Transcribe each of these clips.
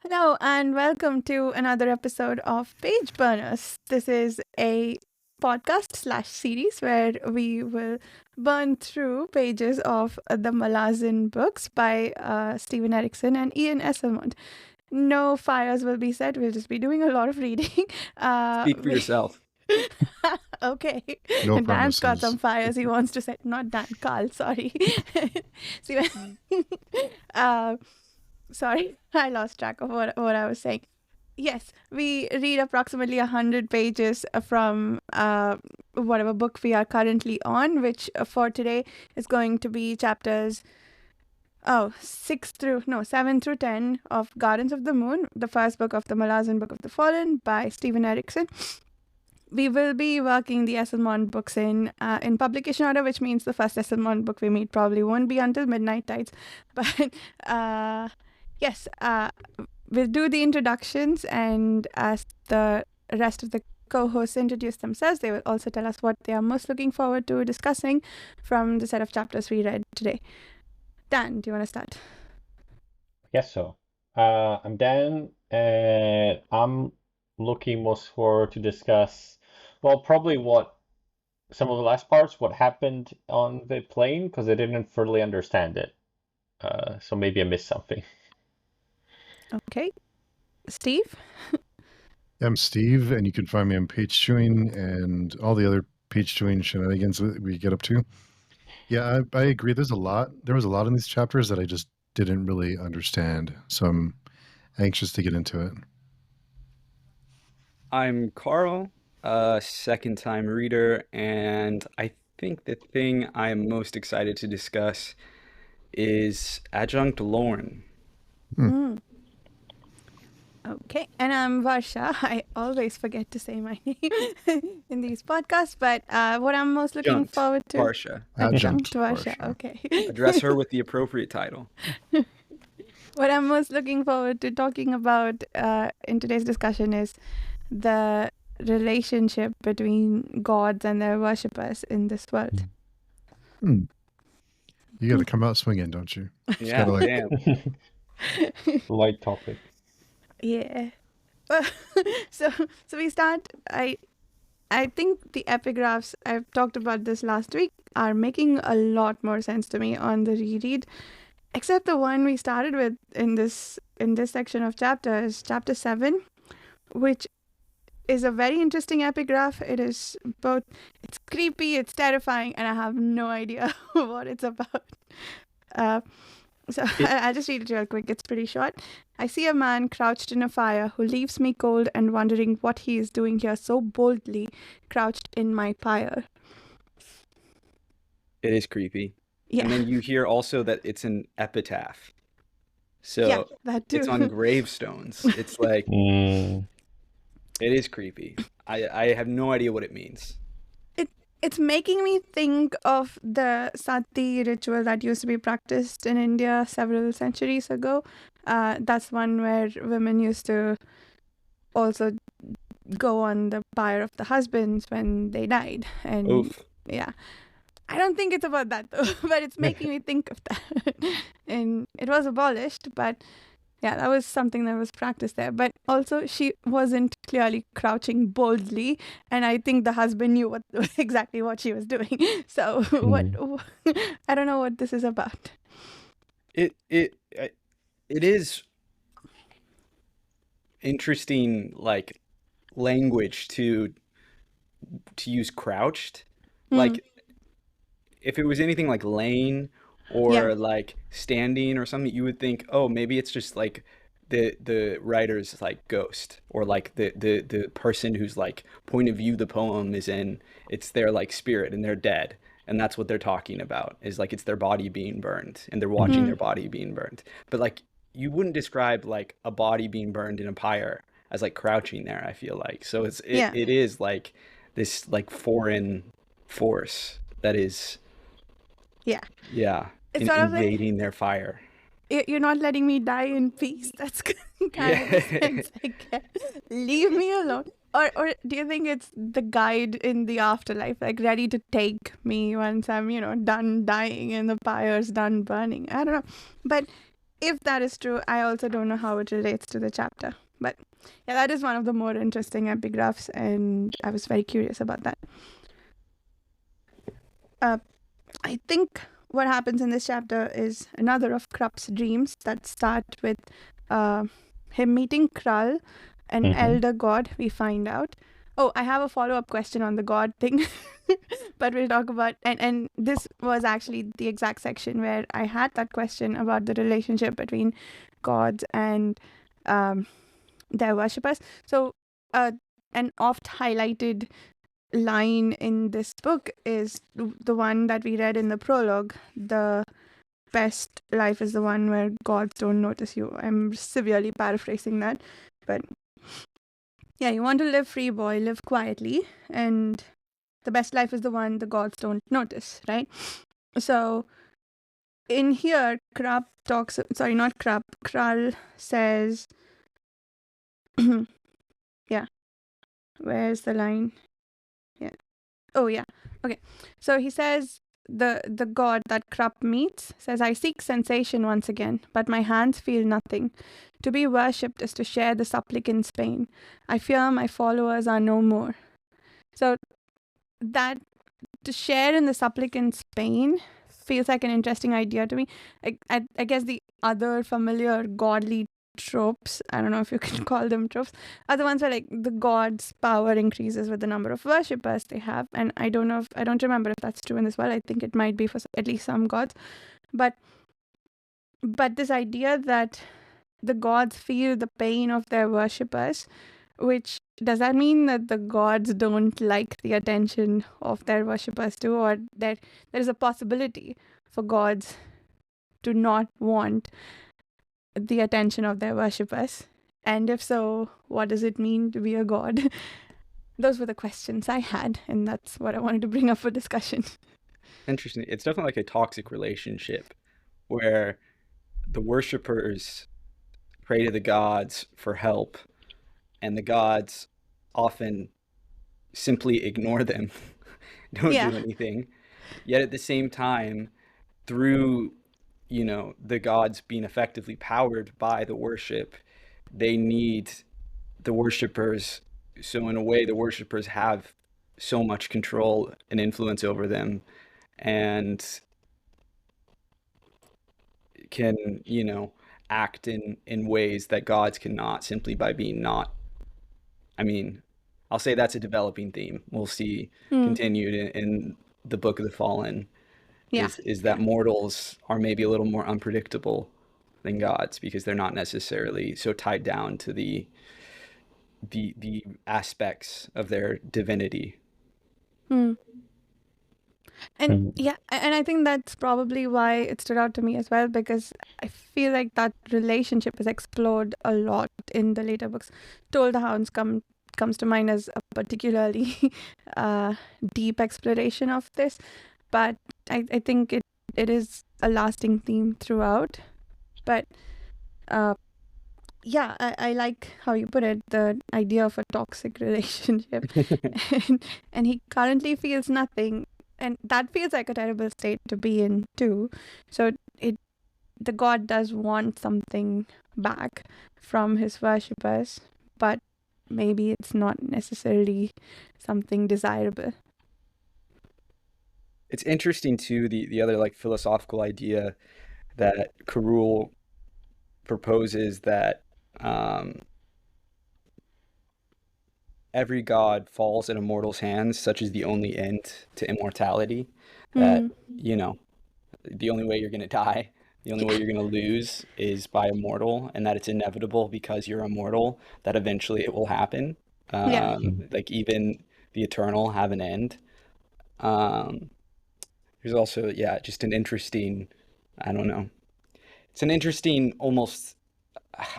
Hello and welcome to another episode of Page Burners. This is a podcast/series where we will burn through pages of the Malazan books by Steven Erikson and Ian Esselmont. No fires will be set. We'll just be doing a lot of reading. Speak for yourself. Okay. No Dan's got promises. some fires he wants to set. Not Dan, Carl, sorry. Sorry, I lost track of what I was saying. Yes, we read approximately 100 pages from whatever book we are currently on, which for today is going to be chapters 7 through 10 of Gardens of the Moon, the first book of the Malazan Book of the Fallen by Steven Erikson. We will be working the Esselmont books in publication order, which means the first Esselmont book we meet probably won't be until Midnight Tides. But yes, we'll do the introductions, and as the rest of the co-hosts introduce themselves, they will also tell us what they are most looking forward to discussing from the set of chapters we read today. Dan, do you want to start? Yes, so I'm Dan, and I'm looking most forward to discuss, well, probably what some of the last parts, what happened on the plane, because I didn't fully understand it. So maybe I missed something. Okay. Steve? I'm Steve, and you can find me on pagechewing and all the other page-chewing shenanigans that we get up to. Yeah, I agree. There was a lot in these chapters that I just didn't really understand, so I'm anxious to get into it. I'm Carl, a second-time reader, and I think the thing I'm most excited to discuss is Adjunct Lorne. Okay, and I'm Varsha. I always forget to say my name in these podcasts, but what I'm most looking Adjunct forward to... Varsha. Adjunct Varsha. Varsha, okay. Address her with the appropriate title. What I'm most looking forward to talking about in today's discussion is the relationship between gods and their worshippers in this world. You got to come out swinging, don't you? Yeah, gotta, damn. Light topic. Yeah. So we start. I think the epigraphs, I've talked about this last week, are making a lot more sense to me on the reread, except the one we started with in this section of chapters, chapter 7, which is a very interesting epigraph. It is both, it's creepy, it's terrifying, and I have no idea what it's about. So I'll just read it real quick. It's pretty short. I see a man crouched in a fire who leaves me cold and wondering what he is doing here so boldly, crouched in my pyre. It is creepy. Yeah. And then you hear also that it's an epitaph. So Yeah, that too. it's on gravestones. It's like, Mm, it is creepy. I have no idea what it means. It's making me think of the sati ritual that used to be practiced in India several centuries ago. That's one where women used to also go on the pyre of the husbands when they died. And Oof. yeah, I don't think it's about that though, but it's making me think of that. And it was abolished, but yeah, that was something that was practiced there. But also, she wasn't clearly crouching boldly, and I think the husband knew exactly what she was doing. So I don't know what this is about. It is interesting, like, language to use crouched. Like, if it was anything like laying or Yeah. like standing or something, you would think, oh, maybe it's just like the writer's like ghost, or like the person whose like point of view the poem is in, it's their like spirit and they're dead. And that's what they're talking about, is like it's their body being burned and they're watching their body being burned. But like, you wouldn't describe like a body being burned in a pyre as like crouching there, I feel like. So it is like this like foreign force that is It's sort of like, invading their fire. you're not letting me die in peace. That's kind of the sense I get. Leave me alone. Or do you think it's the guide in the afterlife, like ready to take me once I'm, done dying and the pyre's done burning? I don't know. But if that is true, I also don't know how it relates to the chapter. But yeah, that is one of the more interesting epigraphs, and I was very curious about that. I think what happens in this chapter is another of Krupp's dreams that start with him meeting Krull, an elder god, we find out. Oh, I have a follow-up question on the god thing, but we'll talk about, and this was actually the exact section where I had that question about the relationship between gods and their worshippers. So, an oft highlighted line in this book is the one that we read in the prologue. The best life is the one where gods don't notice you. I'm severely paraphrasing that, but yeah, you want to live free, boy, live quietly, and the best life is the one the gods don't notice, right? So in here, Krull says, yeah, where's the line? Yeah. Oh, yeah. Okay. So he says, the god that Krupp meets says, I seek sensation once again, but my hands feel nothing. To be worshipped is to share the supplicant's pain. I fear my followers are no more. So that to share in the supplicant's pain feels like an interesting idea to me. I guess the other familiar godly tropes, I don't know if you can call them tropes, are the ones where like the god's power increases with the number of worshippers they have. And I don't remember if that's true in this world. I think it might be for at least some gods. But this idea that the gods feel the pain of their worshippers, which does that mean that the gods don't like the attention of their worshippers too, or that there is a possibility for gods to not want the attention of their worshippers? And if so, what does it mean to be a god? Those were the questions I had, and that's what I wanted to bring up for discussion. Interesting. It's definitely like a toxic relationship where the worshippers pray to the gods for help, and the gods often simply ignore them, don't do anything. Yet at the same time, through the gods being effectively powered by the worship, they need the worshippers. So in a way, the worshippers have so much control and influence over them, and can act in ways that gods cannot, simply by being not. I mean, I'll say that's a developing theme we'll see continued in the Book of the Fallen. Is that mortals are maybe a little more unpredictable than gods, because they're not necessarily so tied down to the aspects of their divinity. And yeah, and I think that's probably why it stood out to me as well, because I feel like that relationship is explored a lot in the later books. Toll the Hounds comes to mind as a particularly deep exploration of this, but I think it is a lasting theme throughout. But yeah, I like how you put it, the idea of a toxic relationship. and he currently feels nothing, and that feels like a terrible state to be in too. So the god does want something back from his worshippers, but maybe it's not necessarily something desirable. It's interesting too, the other like philosophical idea that Carul proposes, that every god falls in a mortal's hands, such as the only end to immortality. That the only way you're going to die, the only way you're going to lose is by a mortal, and that it's inevitable because you're immortal that eventually it will happen. Like even the eternal have an end. There's also just an interesting, I don't know, it's an interesting, almost,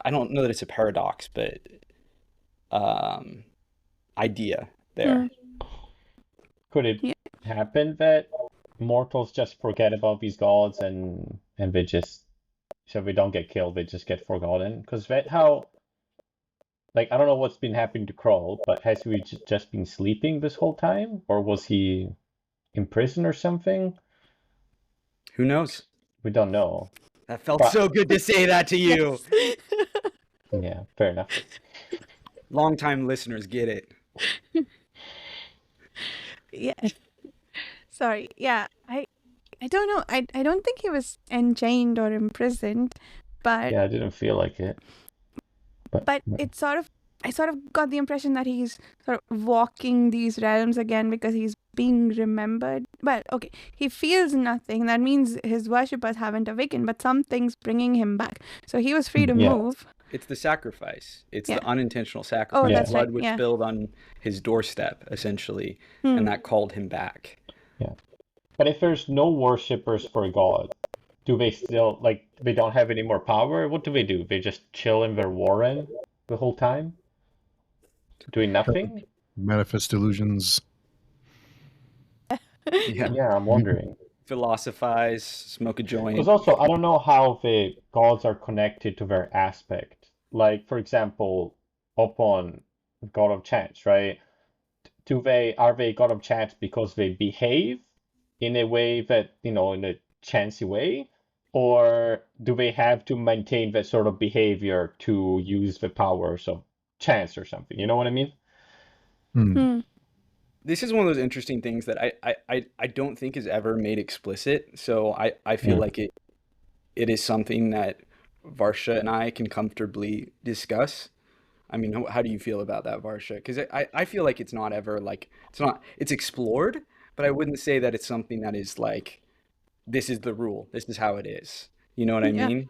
I don't know that it's a paradox, but idea there. Could it happen that mortals just forget about these gods and they just, so they don't get killed, they just get forgotten? Because that how, like, I don't know what's been happening to Kroll, but has he just been sleeping this whole time, or was he in prison or something? Who knows? We don't know. That felt But- so good to say that to you. Yes. Yeah, fair enough. Longtime listeners get it. Yeah. Sorry. Yeah. I don't know. I don't think he was enchained or imprisoned, but Yeah, I didn't feel like it. but it's I sort of got the impression that he's sort of walking these realms again because he's being remembered. Well, okay, he feels nothing. That means his worshippers haven't awakened, but something's bringing him back. So he was free to Yeah. move. It's the sacrifice. It's Yeah. the unintentional sacrifice. Oh, Yeah. that's Blood right. was Yeah. spilled on his doorstep, essentially, Hmm. and that called him back. But if there's no worshippers for God, do they still, like, they don't have any more power? What do? They just chill in their warren the whole time? Doing nothing? Manifest illusions. Yeah. Yeah, I'm wondering. Philosophize, smoke a joint. Because also, I don't know how the gods are connected to their aspect. Like, for example, upon God of Chance, right? Are they God of Chance because they behave in a way that, in a chancy way? Or do they have to maintain that sort of behavior to use the powers of chance or something? You know what I mean? Hmm. This is one of those interesting things that I don't think is ever made explicit. So I feel Hmm. like it is something that Varsha and I can comfortably discuss. I mean, how do you feel about that, Varsha? Because I feel like it's not ever like, it's explored, but I wouldn't say that it's something that is like, this is the rule, this is how it is. You know what I Yeah. mean?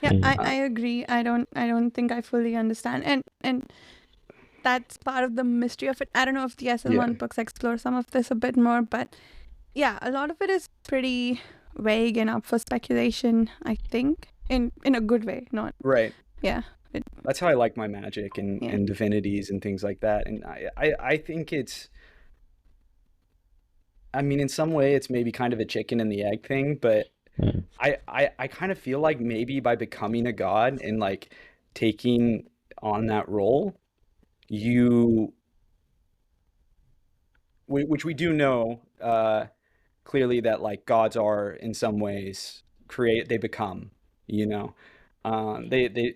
Yeah, Mm. I agree. I don't think I fully understand. And that's part of the mystery of it. I don't know if the SL1 books explore some of this a bit more, but yeah, a lot of it is pretty vague and up for speculation, I think. In a good way, not Right. yeah. That's how I like my magic and, Yeah. and divinities and things like that. And I think I mean, in some way, it's maybe kind of a chicken and the egg thing, but Mm. I kind of feel like maybe by becoming a god and like taking on that role, which we do know clearly that like gods are in some ways they become, you know, they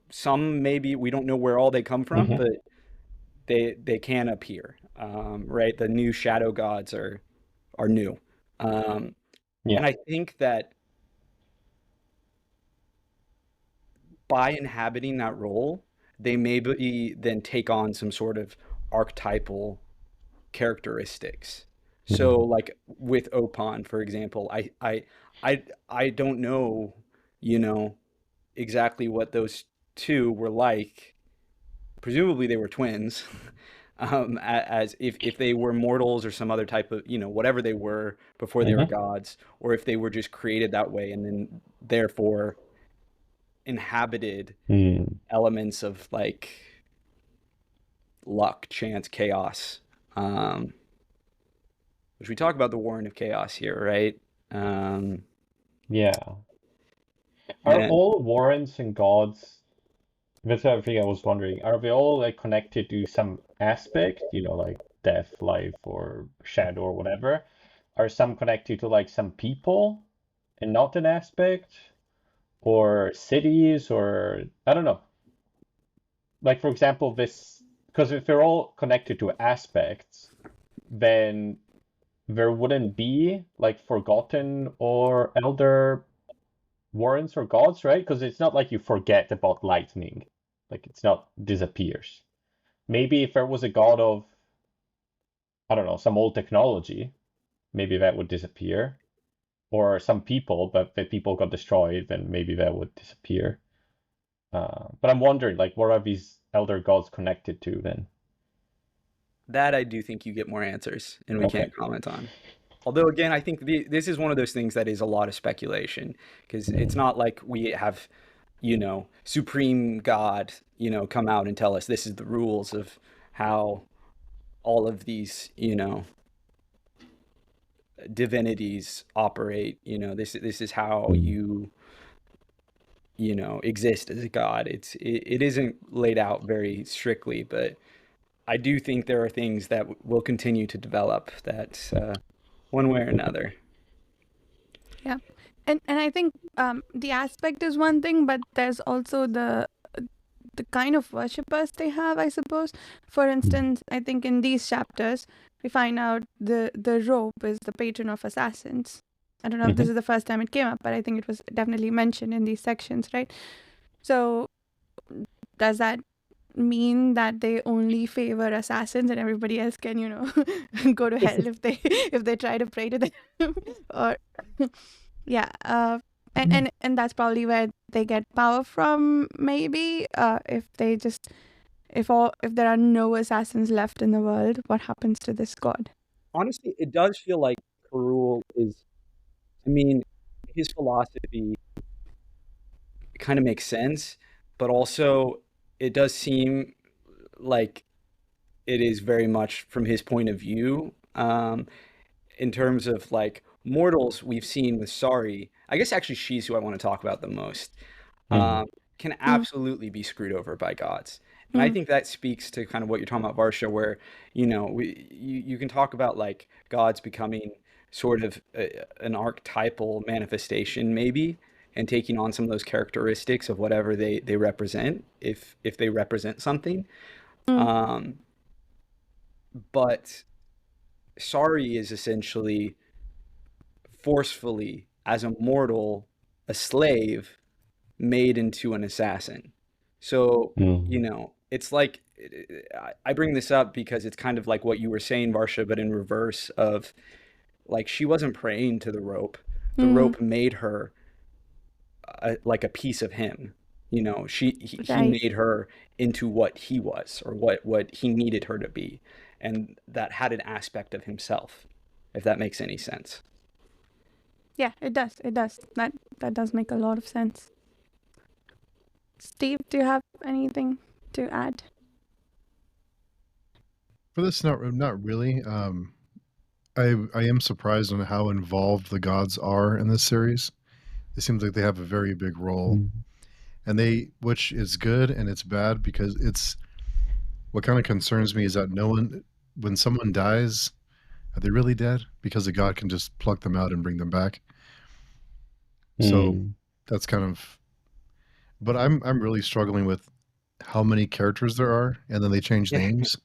some maybe we don't know where all they come from, Mhm. but they can appear, right? The new shadow gods are new. And Yeah. I think that by inhabiting that role, they maybe then take on some sort of archetypal characteristics. So Mhm. like with Opon, for example, I don't know, you know, exactly what those two were like. Presumably they were twins. As if they were mortals or some other type of, whatever they were before they were Mhm. gods, or if they were just created that way and then therefore inhabited Mm. elements of like luck, chance, chaos. Which we talk about the Warren of Chaos here, right? Yeah. Are And all warrens and gods, that's the thing I was wondering, are they all like connected to some aspect, like death, life, or shadow, or whatever? Are some connected to like some people and not an aspect? Or cities, or I don't know. Like, for example, because if they're all connected to aspects, then there wouldn't be like forgotten or elder warrens or gods, right? Because it's not like you forget about lightning. Like, it's not disappears. Maybe if there was a god of, I don't know, some old technology, maybe that would disappear. Or some people, but the people got destroyed, then maybe that would disappear. But I'm wondering, like, what are these elder gods connected to then? that I do think you get more answers, and we Okay. can't comment on. Although, again, I think this is one of those things that is a lot of speculation, because it's not like we have, Supreme God, come out and tell us this is the rules of how all of these, divinities operate. This is how you exist as a god. It isn't laid out very strictly, but I do think there are things that will continue to develop that one way or another. Yeah. And I think the aspect is one thing, but there's also the kind of worshippers they have, I suppose. For instance, I think in these chapters we find out the rope is the patron of assassins. I don't know if this is the first time it came up, but I think it was definitely mentioned in these sections, right? So does that mean that they only favor assassins and everybody else can, go to hell if they try to pray to them? Or yeah, and that's probably where they get power from, maybe. If there are no assassins left in the world, what happens to this god? Honestly, it does feel like Karul is, I mean, his philosophy kind of makes sense, but also it does seem like it is very much from his point of view. In terms of like mortals we've seen with Sari, I guess actually she's who I want to talk about the most, can Mm, absolutely be screwed over by gods. And I mm, think that speaks to kind of what you're talking about, Varsha, where, you can talk about like gods becoming sort of an archetypal manifestation, maybe, and taking on some of those characteristics of whatever they represent, if they represent something. mm, Um, but Sari is essentially forcefully, as a mortal, a slave made into an assassin. So, it's like, I bring this up because it's kind of like what you were saying, Varsha, but in reverse of, like, she wasn't praying to the rope. The mm, rope made her like a piece of him. He right. made her into what he was, or what he needed her to be, and that had an aspect of himself, if that makes any sense. Yeah, it does. It does. That does make a lot of sense. Steve, do you have anything to add? For this, not really. I am surprised on how involved the gods are in this series. It seems like they have a very big role, and which is good and it's bad, because what kind of concerns me is that when someone dies, are they really dead? Because a god can just pluck them out and bring them back. So that's kind of. But I'm really struggling with how many characters there are, and then they change Yeah. names.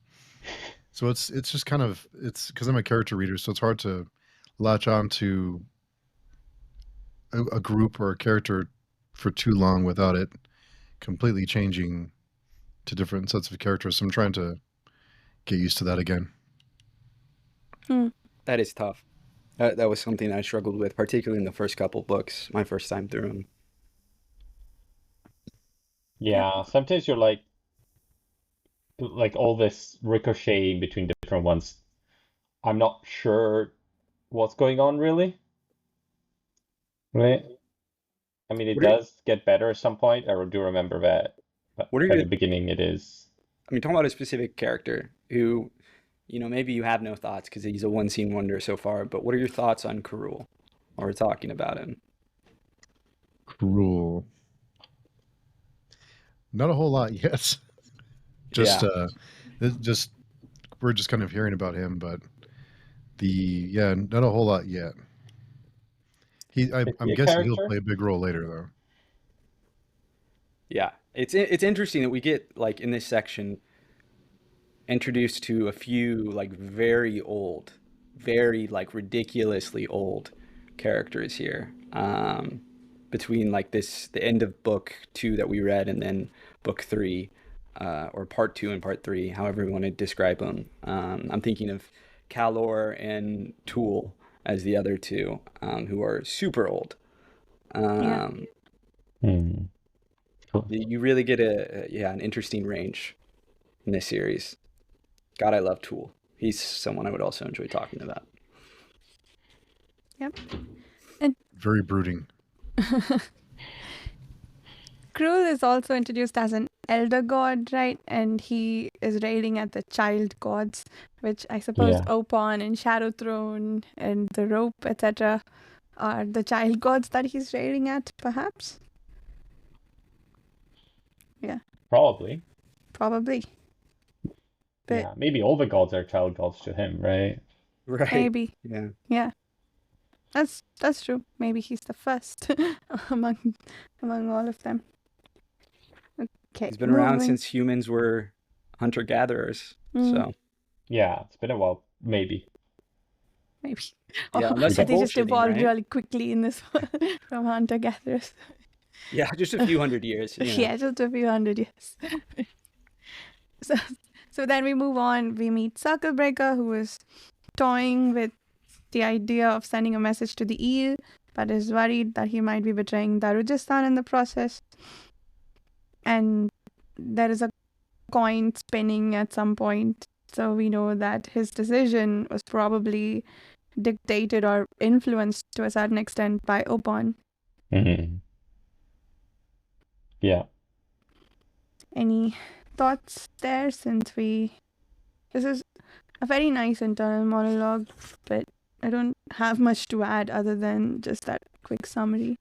So it's just kind of, it's because I'm a character reader, so it's hard to latch on to a group or a character for too long without it completely changing to different sets of characters. So I'm trying to get used to that again. Hmm. That is tough. That was something I struggled with, particularly in the first couple books, my first time through them. Yep. Yeah, sometimes you're like all this ricocheting between different ones. I'm not sure what's going on really, right? I mean, it What are does get better at some point. I do remember that, but what are at your the beginning it is. I mean, talking about a specific character who, maybe you have no thoughts because he's a one scene wonder so far, but what are your thoughts on Karul while we're talking about him? Cruel. Not a whole lot yet. Just Yeah. just we're just kind of hearing about him, but not a whole lot yet. Is he I'm a guessing he'll character? play a big role later, though. Yeah. It's interesting that we get, like, in this section, introduced to a few like very old, very like ridiculously old characters here. Between like the end of book 2 that we read, and then book 3, or part 2 and part 3, however we want to describe them. I'm thinking of Calor and Tool as the other two, who are super old. Yeah. Um, Hmm. Cool. you really get an interesting range in this series. God, I love Tool. He's someone I would also enjoy talking about. Yep. And Very brooding. Krul is also introduced as an elder god, right? And he is railing at the child gods, which I suppose Yeah. Opon and Shadow Throne and the rope, etc., are the child gods that he's railing at, perhaps? Yeah, Probably. probably. But Yeah. Maybe all the gods are child gods to him, right? Right. maybe. Yeah. Yeah. That's true. Maybe he's the first among all of them. Okay, He's been around moving. since humans were hunter-gatherers. Mm, So Yeah, it's been a while, maybe. maybe. yeah, Or unless they you're just bullshitting, evolved right? really quickly in this from hunter gatherers. Yeah, just a few hundred years, you know. Yeah, just a few hundred years. So, so then we move on. We meet Circlebreaker, who is toying with the idea of sending a message to the eel, but is worried that he might be betraying Darujistan in the process. And there is a coin spinning at some point, so we know that his decision was probably dictated or influenced to a certain extent by Opon. Hmm. Yeah. Any thoughts there, since this is a very nice internal monologue, but I don't have much to add other than just that quick summary.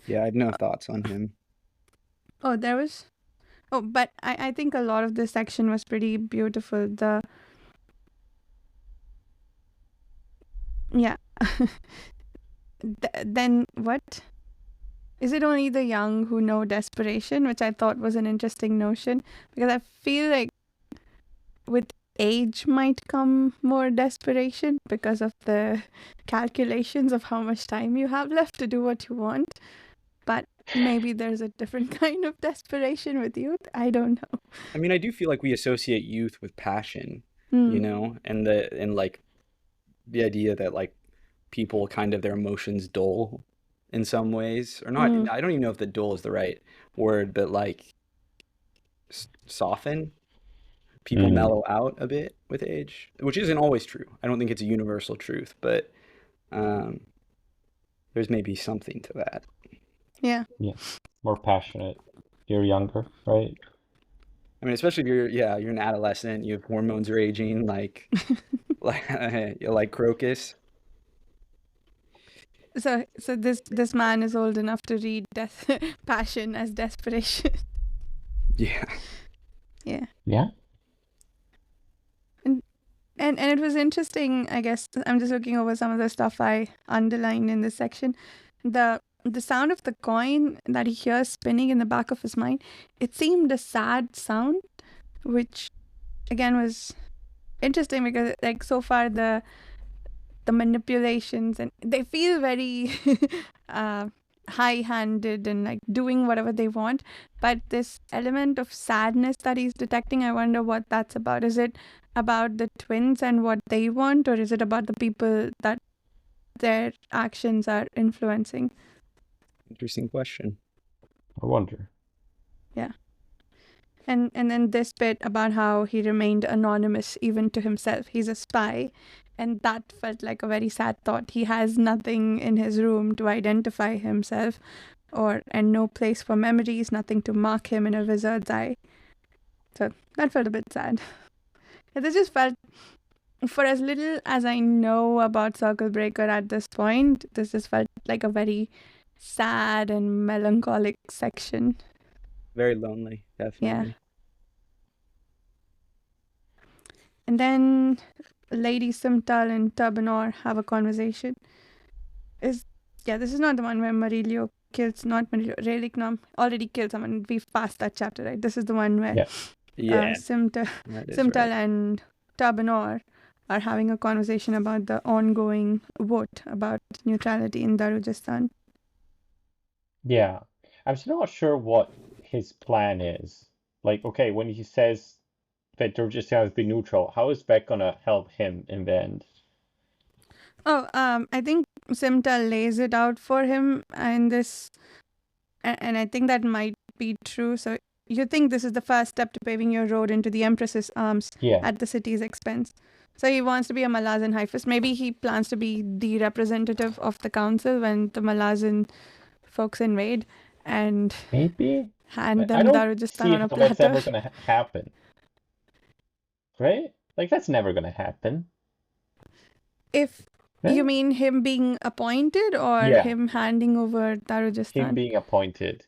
Yeah, I had no thoughts on him. But I think a lot of this section was pretty beautiful. Yeah. Then what? Is it only the young who know desperation? Which I thought was an interesting notion, because I feel like with age might come more desperation because of the calculations of how much time you have left to do what you want. But maybe there's a different kind of desperation with youth. I don't know. I mean, I do feel like we associate youth with passion, Hmm. you know, and like the idea that like people kind of their emotions dull in some ways, or not. I don't even know if the dull is the right word, but like soften. People Mm. mellow out a bit with age, which isn't always true. I don't think it's a universal truth, but there's maybe something to that. Yeah. Yeah. More passionate. You're younger, right? I mean, especially if you're an adolescent, you have hormones raging, like like Crocus. So this man is old enough to read passion as desperation. Yeah. Yeah. Yeah. And it was interesting, I guess. I'm just looking over some of the stuff I underlined in this section. The sound of the coin that he hears spinning in the back of his mind, it seemed a sad sound, which again was interesting because like so far the manipulations, and they feel very high-handed and like doing whatever they want, but this element of sadness that he's detecting, I wonder what that's about. Is it about the twins and what they want, or is it about the people that their actions are influencing? Interesting question. I wonder. Yeah. And then this bit about how he remained anonymous even to himself. He's a spy, and that felt like a very sad thought. He has nothing in his room to identify himself, and no place for memories, nothing to mark him in a wizard's eye. So that felt a bit sad. And this just felt, for as little as I know about Circlebreaker at this point, this just felt like a very sad and melancholic section. Very lonely, definitely. And then Lady Simtal and Turbanor have a conversation. This is not the one where Marilio kills, not Marilio, Relicnum already killed someone. We've passed that chapter, right? This is the one where Simtal right. and Turbanor are having a conversation about the ongoing vote about neutrality in Darujistan. Yeah. I'm still not sure what his plan is. Like, okay, when he says that Darujistan has been neutral, how is that gonna help him in the end? I think Simtal lays it out for him in this, and I think that might be true. So you think this is the first step to paving your road into the Empress's arms at the city's expense. So he wants to be a Malazan high fist. Maybe he plans to be the representative of the council when the Malazan folks invade, and maybe hand I them don't Darujistan see on a how that's platter. ever gonna happen. Right? Like that's never gonna happen. If Right? you mean him being appointed or Yeah. him handing over Him Darujistan? being appointed.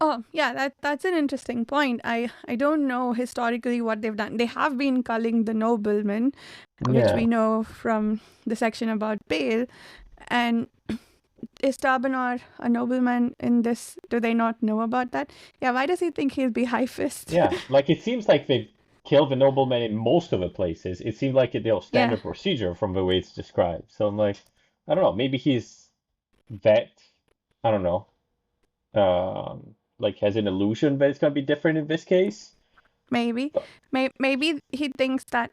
Oh, yeah, that's an interesting point. I don't know historically what they've done. They have been culling the noblemen, which we Yeah. know from the section about Bale. And is Tabanor a nobleman in this? Do they not know about that? Yeah, why does he think he'll be High Fist? Yeah, like it seems like they've killed the nobleman in most of the places. It seems like a Yeah, standard procedure from the way it's described. So I'm like, I don't know, maybe he's vet. I don't know. Like has an illusion that it's gonna be different in this case. maybe. But Maybe he thinks that.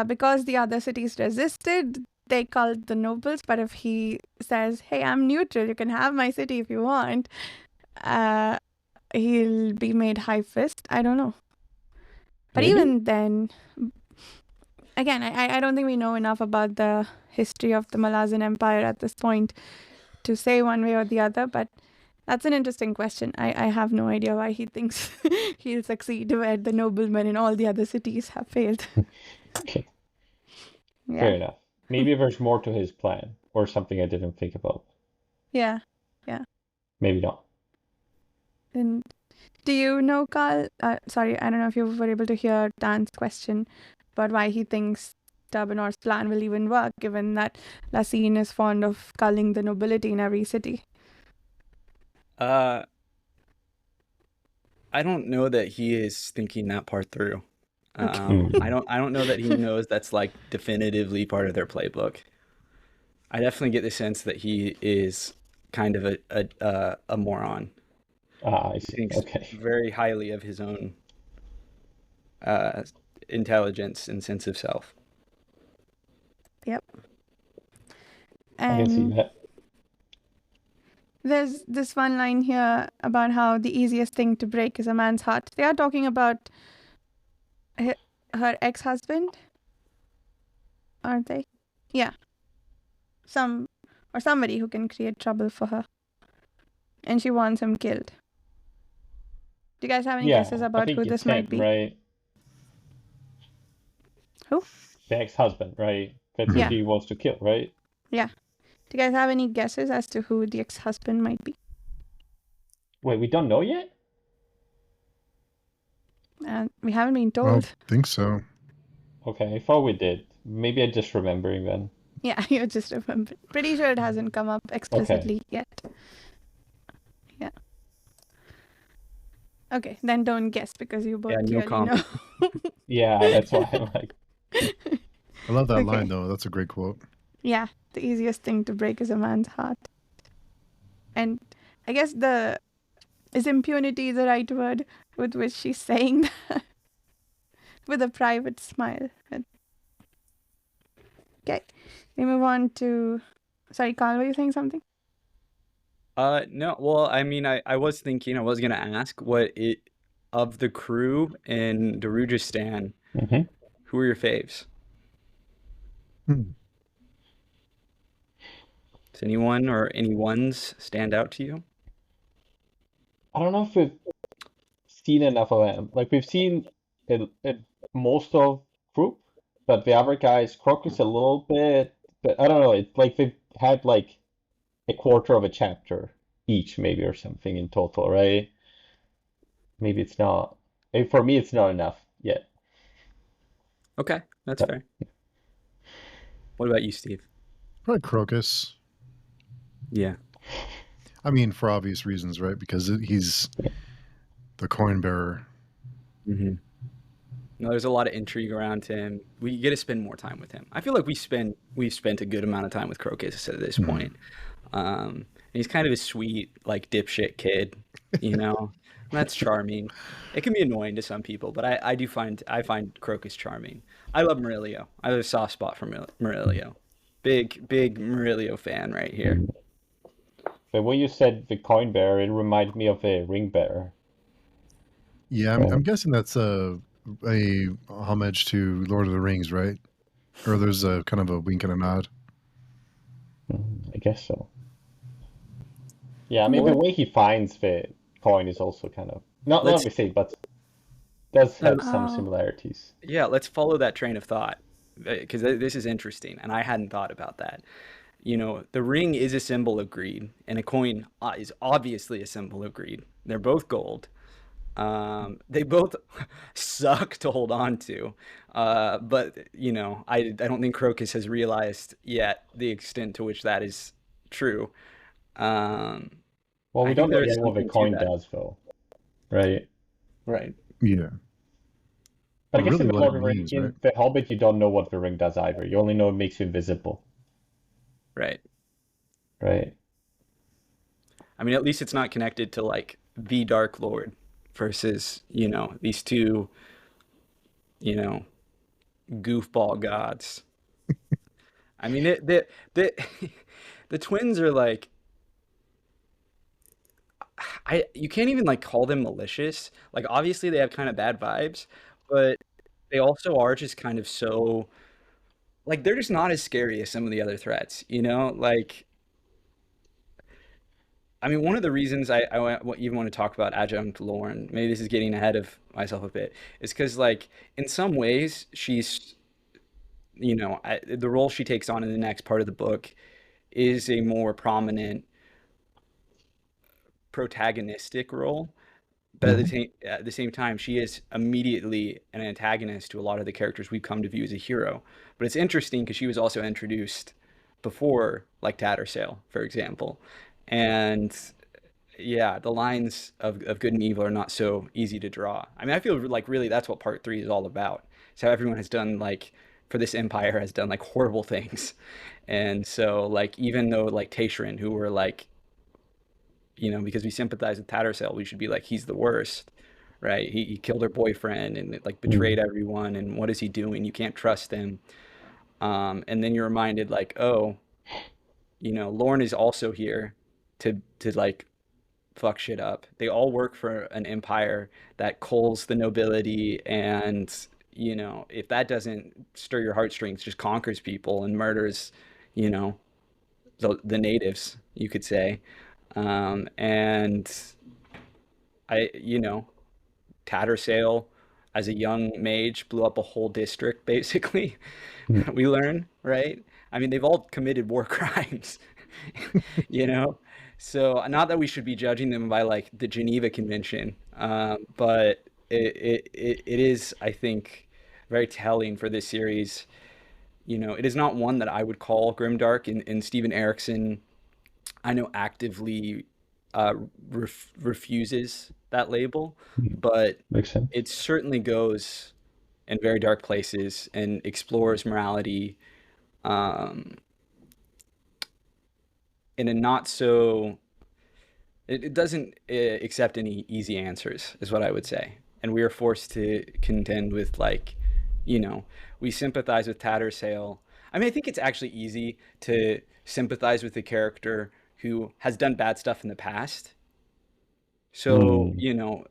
Because the other cities resisted, they culled the nobles. But if he says, "Hey, I'm neutral. You can have my city if you want," uh, he'll be made High Fist. I don't know. But maybe? even then, again, I don't think we know enough about the history of the Malazan Empire at this point to say one way or the other. But that's an interesting question. I have no idea why he thinks he'll succeed where the noblemen in all the other cities have failed. Okay, fair Yeah. enough. Maybe there's more to his plan or something I didn't think about. Yeah. Yeah. Maybe not. And do you know, Carl? Sorry, I don't know if you were able to hear Dan's question about why he thinks Tabanor's plan will even work, given that Lassine is fond of culling the nobility in every city. Uh, I don't know that he is thinking that part through. Okay. I don't know that he knows that's like definitively part of their playbook. I definitely get the sense that he is kind of a moron. Ah, I He see. thinks Okay. very highly of his own uh, intelligence and sense of self. Yep. I can see And that. there's this one line here about how the easiest thing to break is a man's heart. They are talking about her ex-husband, aren't they? Yeah. Somebody who can create trouble for her. And she wants him killed. Do you guys have any guesses Yeah, I about who think it's this might him, be? right? Who? The ex-husband, right? That's who Yeah. he wants to kill, right? Yeah. Do you guys have any guesses as to who the ex-husband might be? Wait, we don't know yet? We haven't been I told. don't think so. Okay, I thought we did. Maybe I'm just remembering then. Yeah, you just remember. Pretty sure it hasn't come up explicitly yet. Yeah. Okay, then don't guess because you both Yeah, no clearly know. Yeah, that's why I'm like, I love that Okay. line though. That's a great quote. Yeah, the easiest thing to break is a man's heart. And I guess is impunity the right word with which she's saying that? With a private smile. Okay, we move on to... Sorry, Carl, were you saying something? No, well, I mean, I was thinking, I was gonna ask of the crew in Darujistan, mhm. who are your faves? Hmm. Does anyone or anyone's stand out to you? I don't know if we've seen enough of him. Like we've seen it most of group, but the other guys, Crocus a little bit, but I don't know. It's like they've had like a quarter of a chapter each, maybe or something in total, right? Maybe it's not. For me, it's not enough yet. Okay, that's But fair. What about you, Steve? Probably Crocus. Yeah. I mean, for obvious reasons, right? Because he's the coin bearer. Mm-hmm. No, there's a lot of intrigue around him. We get to spend more time with him. I feel like we've spent a good amount of time with Crocus at this point. And he's kind of a sweet, like dipshit kid, you know. And that's charming. It can be annoying to some people, but I find Crocus charming. I love Murillo. I have a soft spot for Murillo. Big Murillo fan right here. but when you said the coin bearer, it reminded me of a ring bearer. Yeah, I'm guessing that's a homage to Lord of the Rings, right? Or there's a kind of a wink and a nod. I guess so. Yeah, I mean the way he finds the coin is also kind of not Let's- the same, but does have Oh. some similarities. Yeah, let's follow that train of thought because this is interesting, and I hadn't thought about that. you know, the ring is a symbol of greed, and a coin is obviously a symbol of greed. They're both gold. They both suck to hold on to. But, you know, I don't think Crocus has realized yet the extent to which that is true. Um, Well, we I think don't know there's yet what the something to coin that. does, though, right? Right. Yeah. But I But guess really in the what it Lord of the Ring, means, right? in The Hobbit, you don't know what the ring does either. You only know it makes you invisible, Right. right? I mean, at least it's not connected to like the Dark Lord versus, you know, these two, you know, goofball gods. I mean, the the twins are like I you can't even like call them malicious. Like obviously they have kind of bad vibes, but they also are just kind of so like they're just not as scary as some of the other threats, you know? Like I mean, one of the reasons even want to talk about adjunct Lauren, maybe this is getting ahead of myself a bit, is because like in some ways she's you know the role she takes on in the next part of the book is a more prominent protagonistic role. But Hmm. at the same time, she is immediately an antagonist to a lot of the characters we've come to view as a hero. But it's interesting because she was also introduced before, like Tattersail, for example. And yeah, the lines of good and evil are not so easy to draw. I mean, I feel like really that's what part three is all about. It's how everyone has done like for this empire has done like horrible things. And so like even though like Taishrin, who were like you know, because we sympathize with Tattersail, we should be like, he's the worst, right? He killed her boyfriend and like betrayed Mm. everyone. And what is he doing? You can't trust him. And then you're reminded, like, oh, you know, Lorne is also here to like fuck shit up. They all work for an empire that culls the nobility, and you know, if that doesn't stir your heartstrings, just conquers people and murders, you know, the natives, you could say. And you know, Tattersail as a young mage blew up a whole district, basically. Mm. We learn, right? I mean, they've all committed war crimes, you know? So, not that we should be judging them by like the Geneva Convention, but it is, I think, very telling for this series. You know, it is not one that I would call grimdark, and Steven Erikson I know actively uh, refuses that label, Mm. but Makes sense. it certainly goes in very dark places and explores morality um, in a not so. It doesn't accept any easy answers, is what I would say. And we are forced to contend with, like, you know, we sympathize with Tattersail. I mean, I think it's actually easy to sympathize with a character who has done bad stuff in the past. So, Mm. you know,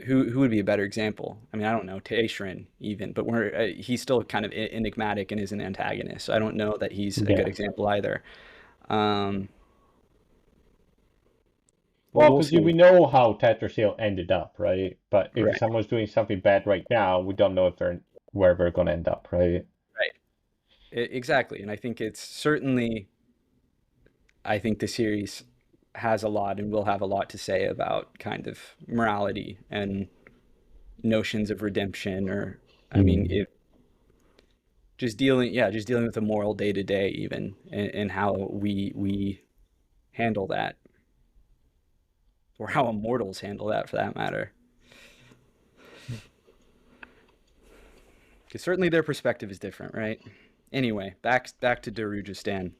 who would be a better example? I mean, I don't know, Taishrin even, but he's still kind of enigmatic and is an antagonist. So I don't know that he's a good Yeah. example either. Um, but Well, we'll because see. we know how Tattersail ended up, right? But if Right, someone's doing something bad right now, we don't know if they're where they're gonna end up, right? right. Exactly. And I think it's certainly, I think the series has a lot and will have a lot to say about kind of morality and notions of redemption or, I mean, Mm. it just dealing, yeah, just dealing with the moral day to day even and how we handle that or how immortals handle that for that matter. Because certainly their perspective is different, right? Anyway, back to Darujistan.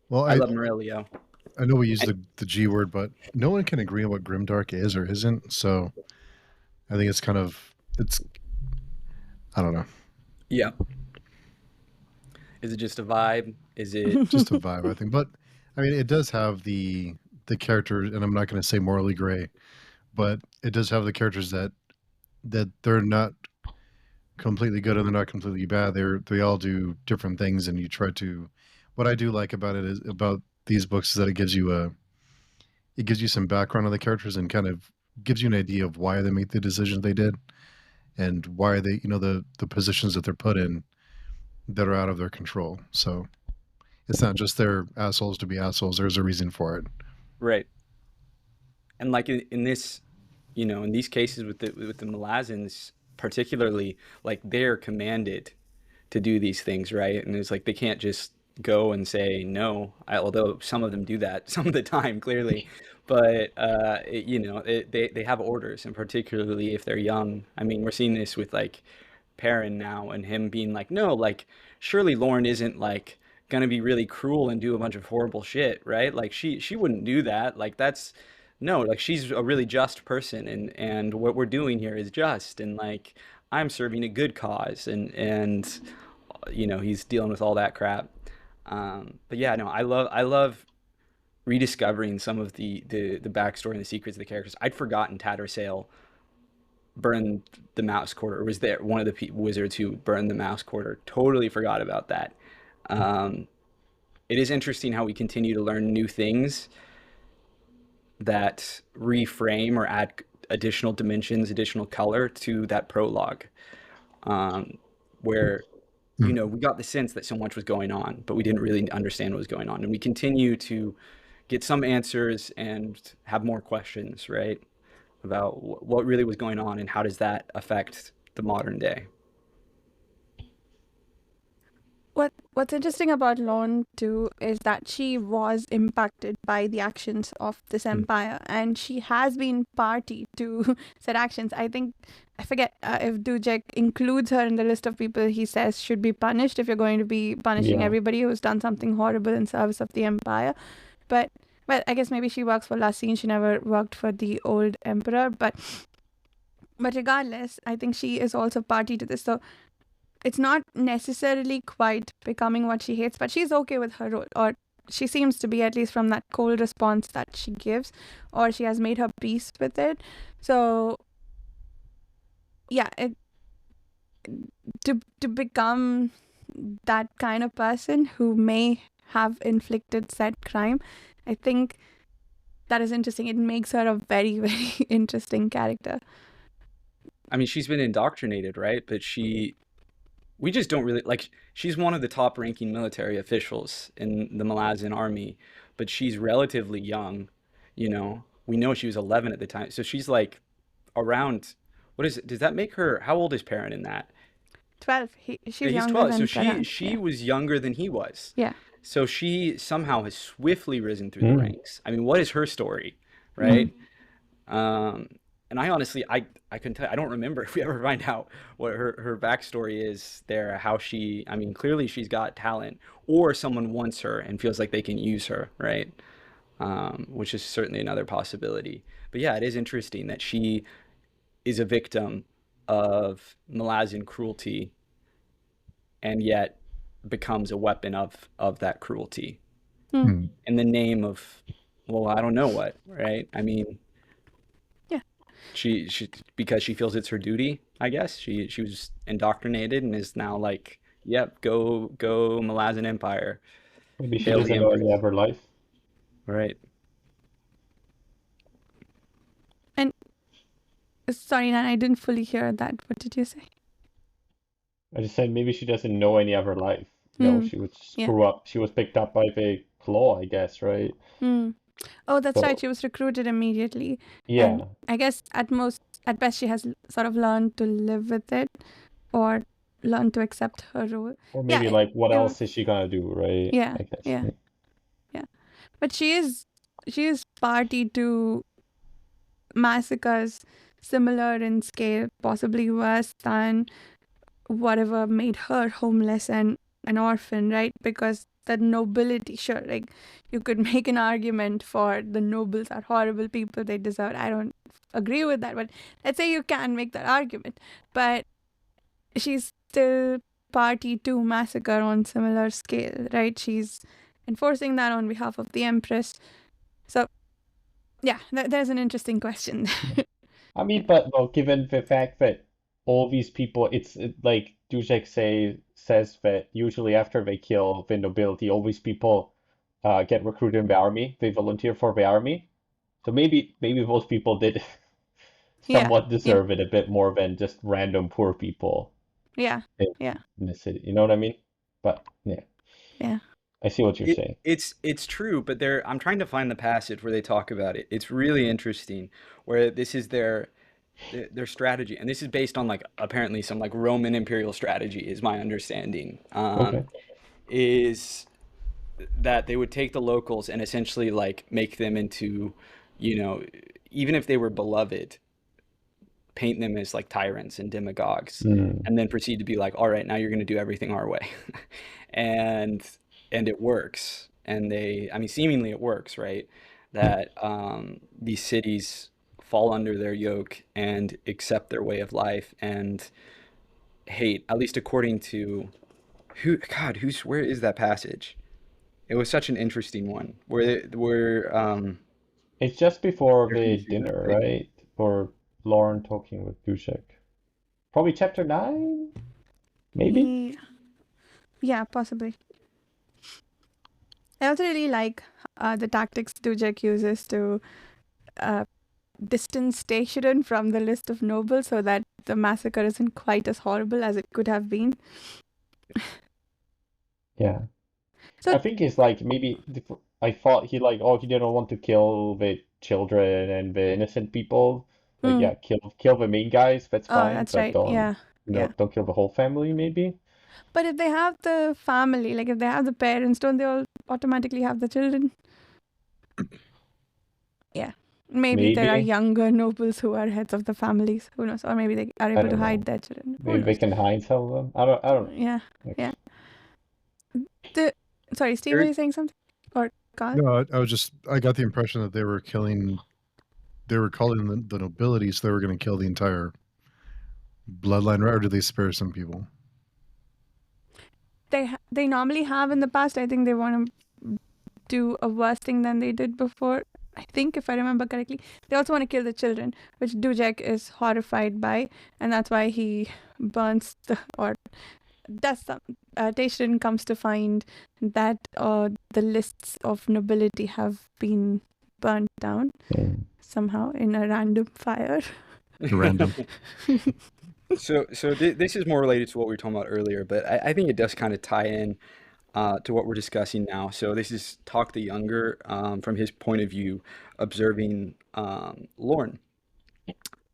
Well, I I love Murillo. I know we use the G word, but no one can agree on what grimdark is or isn't. So I think it's I don't know, Yeah. Is it just a vibe? Is it just a vibe, I think. But I mean, it does have the characters, and I'm not going to say morally gray, but it does have the characters that they're not completely good and they're not completely bad. They all do different things, and you try to. What I do like about it is about these books is that it gives you some background on the characters and kind of gives you an idea of why they make the decisions they did and why they the positions that they're put in. that are out of their control. So it's not just they're assholes to be assholes. There's a reason for it. Right. And like in this, in these cases with the Malazans particularly, like they're commanded to do these things, right? And it's like they can't just go and say no, although some of them do that some of the time, clearly. But they have orders, and particularly if they're young. I mean, we're seeing this with like Perrin now, and him being like, no, like surely Lauren isn't like gonna be really cruel and do a bunch of horrible shit, right? Like she wouldn't do that. Like that's no, like she's a really just person, and what we're doing here is just, and like I'm serving a good cause, and he's dealing with all that crap. But yeah, no, I love rediscovering some of the backstory and the secrets of the characters. I'd forgotten Tattersail burned the mouse quarter, or was there one of the wizards who burned the mouse quarter. Totally forgot about that. Um, it is interesting how we continue to learn new things that reframe or add additional dimensions, additional color to that prologue, where we got the sense that so much was going on, but we didn't really understand what was going on, and we continue to get some answers and have more questions, right, about what really was going on and how does that affect the modern day. What's interesting about Lorne too is that she was impacted by the actions of this empire, and she has been party to said actions. I forget if Dujek includes her in the list of people he says should be punished if you're going to be punishing Yeah. everybody who's done something horrible in service of the empire. But well, I guess maybe she works for Lassine. She never worked for the old emperor, but regardless, I think she is also party to this. So it's not necessarily quite becoming what she hates, but she's okay with her role, or she seems to be, at least from that cold response that she gives, or she has made her peace with it. So yeah, to become that kind of person who may have inflicted said crime, I think that is interesting. It makes her a very, very interesting character. I mean, she's been indoctrinated, right? But we just don't really like, she's one of the top ranking military officials in the Malazan army, but she's relatively young. We know she was 11 at the time, so she's like around, what is it, does that make her, how old is Perrin in that? 12. She's Yeah, he's younger 12, than so Ferran. she was younger than he was. Yeah. So she somehow has swiftly risen through the ranks. I mean, what is her story, right? And I honestly, I couldn't tell you, I don't remember if we ever find out what her backstory is there, how I mean, clearly she's got talent, or someone wants her and feels like they can use her, right? Which is certainly another possibility. But yeah, it is interesting that she is a victim of Malazan cruelty and yet becomes a weapon of that cruelty in the name of, well, I don't know what, right? I mean, yeah, she because she feels it's her duty, I guess. She was indoctrinated and is now like, yep, go Malazan Empire. Maybe she Hail the doesn't know any Empress. of her life. Right. and sorry, Nan, I didn't fully hear that. What did you say? I just said maybe she doesn't know any of her life. She was Yeah. grew up. She was picked up by the claw, I guess, right? Oh, that's right. So She was recruited immediately. yeah, And I guess at best, she has sort of learned to live with it, or learn to accept her role. or Yeah, maybe like what it- else is she gonna do, right? Yeah, I guess. yeah. But she is party to massacres similar in scale, possibly worse than whatever made her homeless and an orphan, right? Because the nobility, sure, like you could make an argument for the nobles are horrible people, they deserve. I don't agree with that, but let's say you can make that argument. But she's still party to massacre on similar scale, right? She's enforcing that on behalf of the Empress. So, yeah, there's an interesting question. I mean, but well, given the fact that all these people, like Dujek says that usually after they kill the nobility, all these people get recruited in the army. They volunteer for the army. So maybe those people did Yeah, somewhat deserve it a bit more than just random poor people yeah, in yeah. the city. You know what I mean? But yeah, Yeah. I see what you're saying. It's true, but I'm trying to find the passage where they talk about it. It's really interesting, where this is their strategy, and this is based on like apparently some like Roman imperial strategy, is my understanding. Okay. Is that they would take the locals and essentially like make them into, you know, even if they were beloved, paint them as like tyrants and demagogues, Mm. and then proceed to be like, all right, now you're going to do everything our way. and and it works. And I mean, seemingly it works, right? That these cities fall under their yoke and accept their way of life and hate, at least according to where is that passage? It was such an interesting one where It's just before They're the confused, dinner, right? right? For Lauren talking with Dushek. Probably chapter 9, maybe? Yeah, possibly. I also really like the tactics Dujek uses to uh, distance Teixeira from the list of nobles so that the massacre isn't quite as horrible as it could have been. Yeah. So, I think it's like maybe I thought he like, oh, he didn't want to kill the children and the innocent people. Like, yeah, kill the main guys, that's oh, fine, that's but right. Yeah, yeah. don't kill the whole family, maybe. But if they have the family, like if they have the parents, don't they all automatically have the children? Yeah. Maybe there are Maybe. younger nobles who are heads of the families. Who knows? Or maybe they are I able to don't hide know. their children. Who Maybe they knows? can hide some of them. I don't know. Yeah, Like, yeah. Sorry, Steve, were there, you saying something? Or Carl? No, I got the impression that they were calling the nobility, so they were going to kill the entire bloodline, or did they spare some people? They normally have in the past. I think they want to do a worse thing than they did before. I think, if I remember correctly, they also want to kill the children, which Dujek is horrified by, and that's why he burns or does some. Teixeira comes to find that the lists of nobility have been burnt down somehow in a random fire. Random. so this is more related to what we were talking about earlier, but I think it does kind of tie in to what we're discussing now. So this is Talk the Younger, from his point of view, observing Lorne.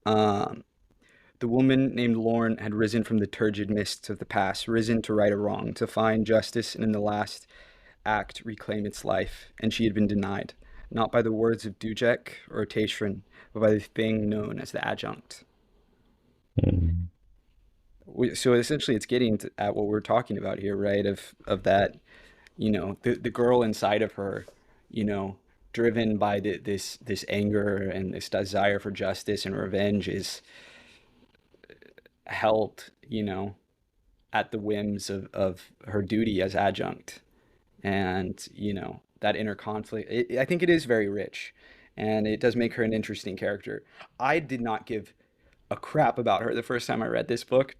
The woman named Lorne had risen from the turgid mists of the past, risen to right a wrong, to find justice, and in the last act reclaim its life. And she had been denied, not by the words of Dujek or Teixeira, but by the thing known as the adjunct. So essentially it's getting at what we're talking about here, right? Of that, the girl inside of her, driven by this anger and this desire for justice and revenge, is held, at the whims of her duty as adjunct. And, that inner conflict, I think it is very rich, and it does make her an interesting character. I did not give a crap about her the first time I read this book.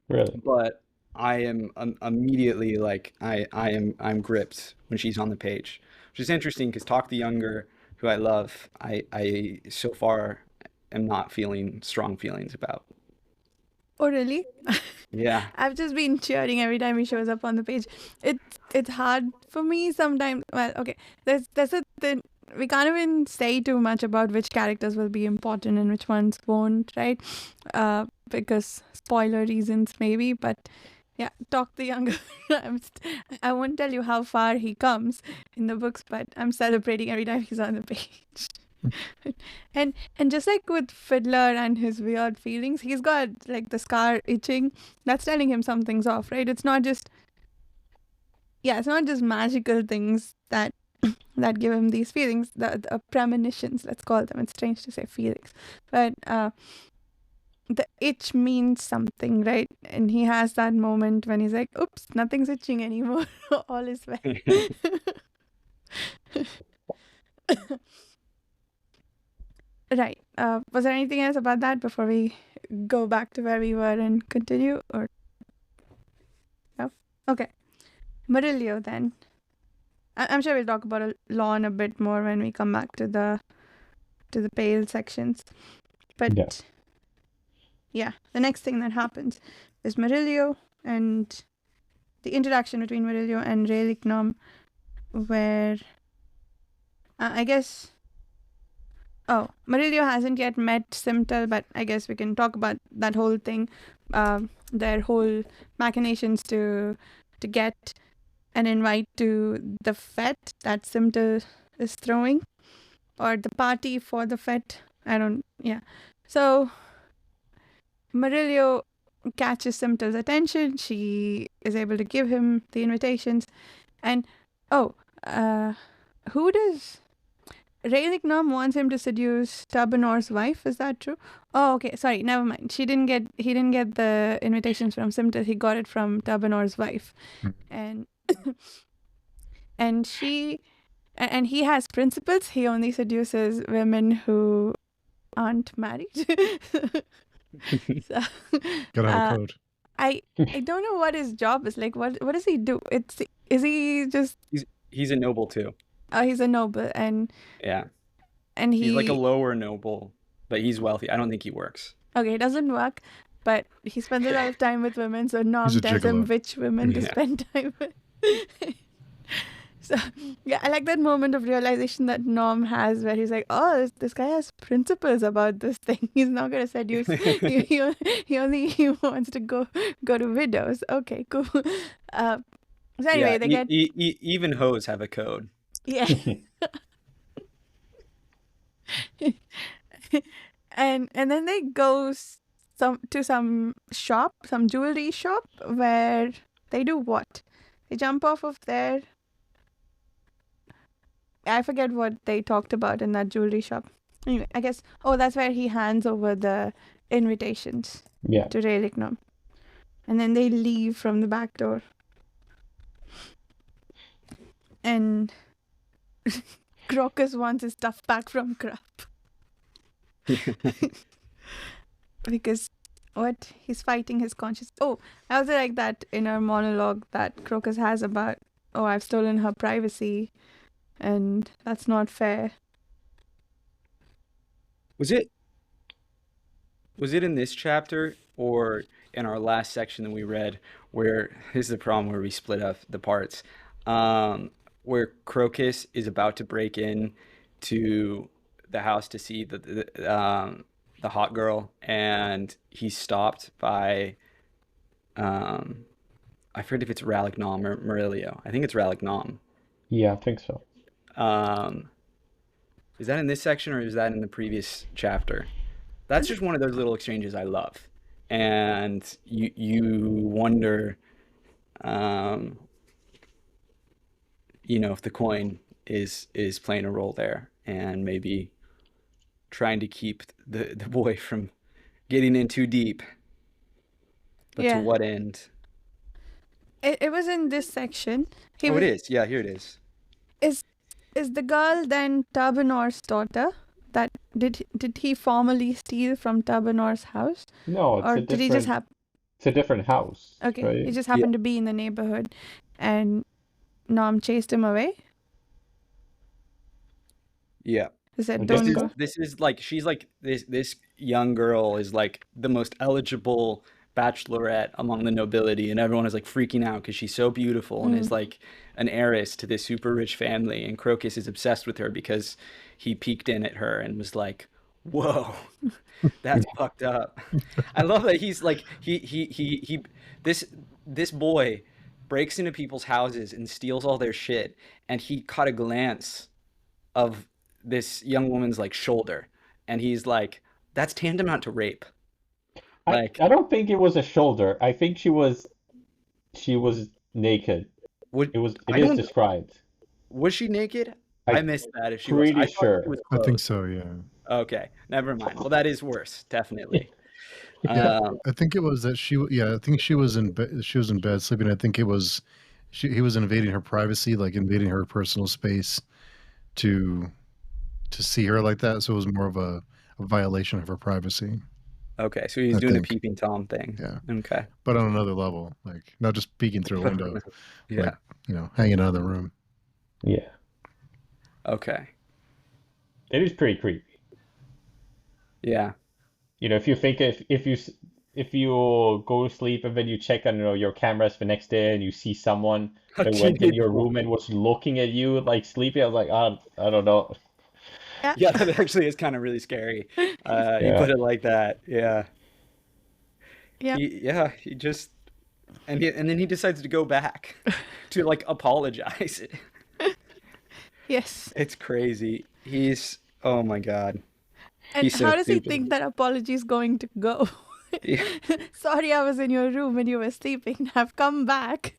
Really? But I am immediately like I'm gripped when she's on the page, which is interesting because Talk the Younger, who I love, I so far am not feeling strong feelings about. Oh, really? Yeah. I've just been cheering every time he shows up on the page. It's hard for me sometimes. Well, okay, there's a thing. We can't even say too much about which characters will be important and which ones won't, right? Because spoiler reasons maybe. But yeah, Talk the Younger. I won't tell you how far he comes in the books, but I'm celebrating every time he's on the page. and just like with Fiddler and his weird feelings, he's got like the scar itching. That's telling him something's off, right? It's not just magical things that give him these feelings, the premonitions, let's call them. It's strange to say feelings, but the itch means something, right? And he has that moment when he's like, oops, nothing's itching anymore. All is well. Right. Was there anything else about that before we go back to where we were and continue? Or no? Okay. Murillo then. I'm sure we'll talk about Lawn a bit more when we come back to the pale sections. But yeah, the next thing that happens is Murillo and the interaction between Murillo and Reliknom, where I guess. Oh, Murillo hasn't yet met Simtel, but I guess we can talk about that whole thing, their whole machinations to get an invite to the fete that Simtel is throwing, or the party for the fete. Yeah. So Murillo catches Simtel's attention. She is able to give him the invitations, and who does Raylick wants him to seduce Tabanor's wife? Is that true? Oh, okay. Sorry, never mind. He didn't get the invitations from Simtel. He got it from Tabanor's wife, and and he has principles. He only seduces women who aren't married. So, Gotta have a code. I don't know what his job is. Like, what does he do? Is he just? He's a noble too. Oh, he's a noble, and Yeah. and He's like a lower noble, but he's wealthy. I don't think he works. Okay, it doesn't work, but he spends a lot of time with women, so Nom He's a tells him gigolo. which women to Yeah. spend time with. So, yeah, I like that moment of realization that Nom has where he's like, oh, this guy has principles about this thing. He's not going to seduce. He only wants to go to widows. Okay, cool. So anyway, Yeah, they get... even hoes have a code. Yeah. and then they go to some shop, some jewelry shop, where they do what? They jump off of there. I forget what they talked about in that jewelry shop. Anyway, I guess, that's where he hands over the invitations Yeah. to Reliknom. And then they leave from the back door. And Crocus wants his stuff back from Crap. Because he's fighting his conscience. I also like that inner monologue that Crocus has about, I've stolen her privacy, and that's not fair. Was it in this chapter or in our last section that we read, where this is the problem where we split up the parts, where Crocus is about to break in to the house to see the hot girl, and he's stopped by I forget if it's Ralignom or Murillo. I think it's Ralignom. Yeah, I think so. Is that in this section or is that in the previous chapter? That's just one of those little exchanges I love. And you wonder, if the coin is playing a role there and maybe trying to keep the boy from getting in too deep. But Yeah. to what end? It was in this section. It is. Yeah, here it is. Is the girl then Tabanor's daughter? That did he formally steal from Tabanor's house? No, it's Or a did he just different. It's a different house. Okay, right? he just happened to be in the neighborhood, and Nom chased him away. Yeah. He said, I "Don't guess go." so. This is like she's like this young girl is like the most eligible bachelorette among the nobility, and everyone is like freaking out because she's so beautiful and is like an heiress to this super rich family, and Crocus is obsessed with her because he peeked in at her and was like, whoa, that's fucked up. I love that he's like this boy breaks into people's houses and steals all their shit, and he caught a glance of this young woman's like shoulder, and he's like, that's tantamount to rape. I don't think it was a shoulder. I think she was naked. It is described. Was she naked? I missed that if she was. Pretty I thought sure. she was I think clothed. so, yeah. Okay, never mind. Well, that is worse, definitely. Yeah, I think it was that I think she was in bed. She was in bed sleeping. I think it was he was invading her privacy, like invading her personal space to see her like that. So it was more of a violation of her privacy. Okay, so he's I doing think. the peeping Tom thing. Yeah. Okay. But on another level, like not just peeking through a window, Yeah. like, hanging out of the room. Yeah. Okay. It is pretty creepy. Yeah. If you think if you if you go to sleep and then you check on your cameras the next day and you see someone that Okay, went in your room and was looking at you like sleeping, I was like, I don't know. Yeah. yeah, that actually is kind of really scary. You Yeah. put it like that. Yeah. Yeah. He just and then he decides to go back to like apologize. Yes. It's crazy. He's oh my God. And He's so how does he stupid. think that apology is going to go? Yeah. Sorry, I was in your room when you were sleeping. I've come back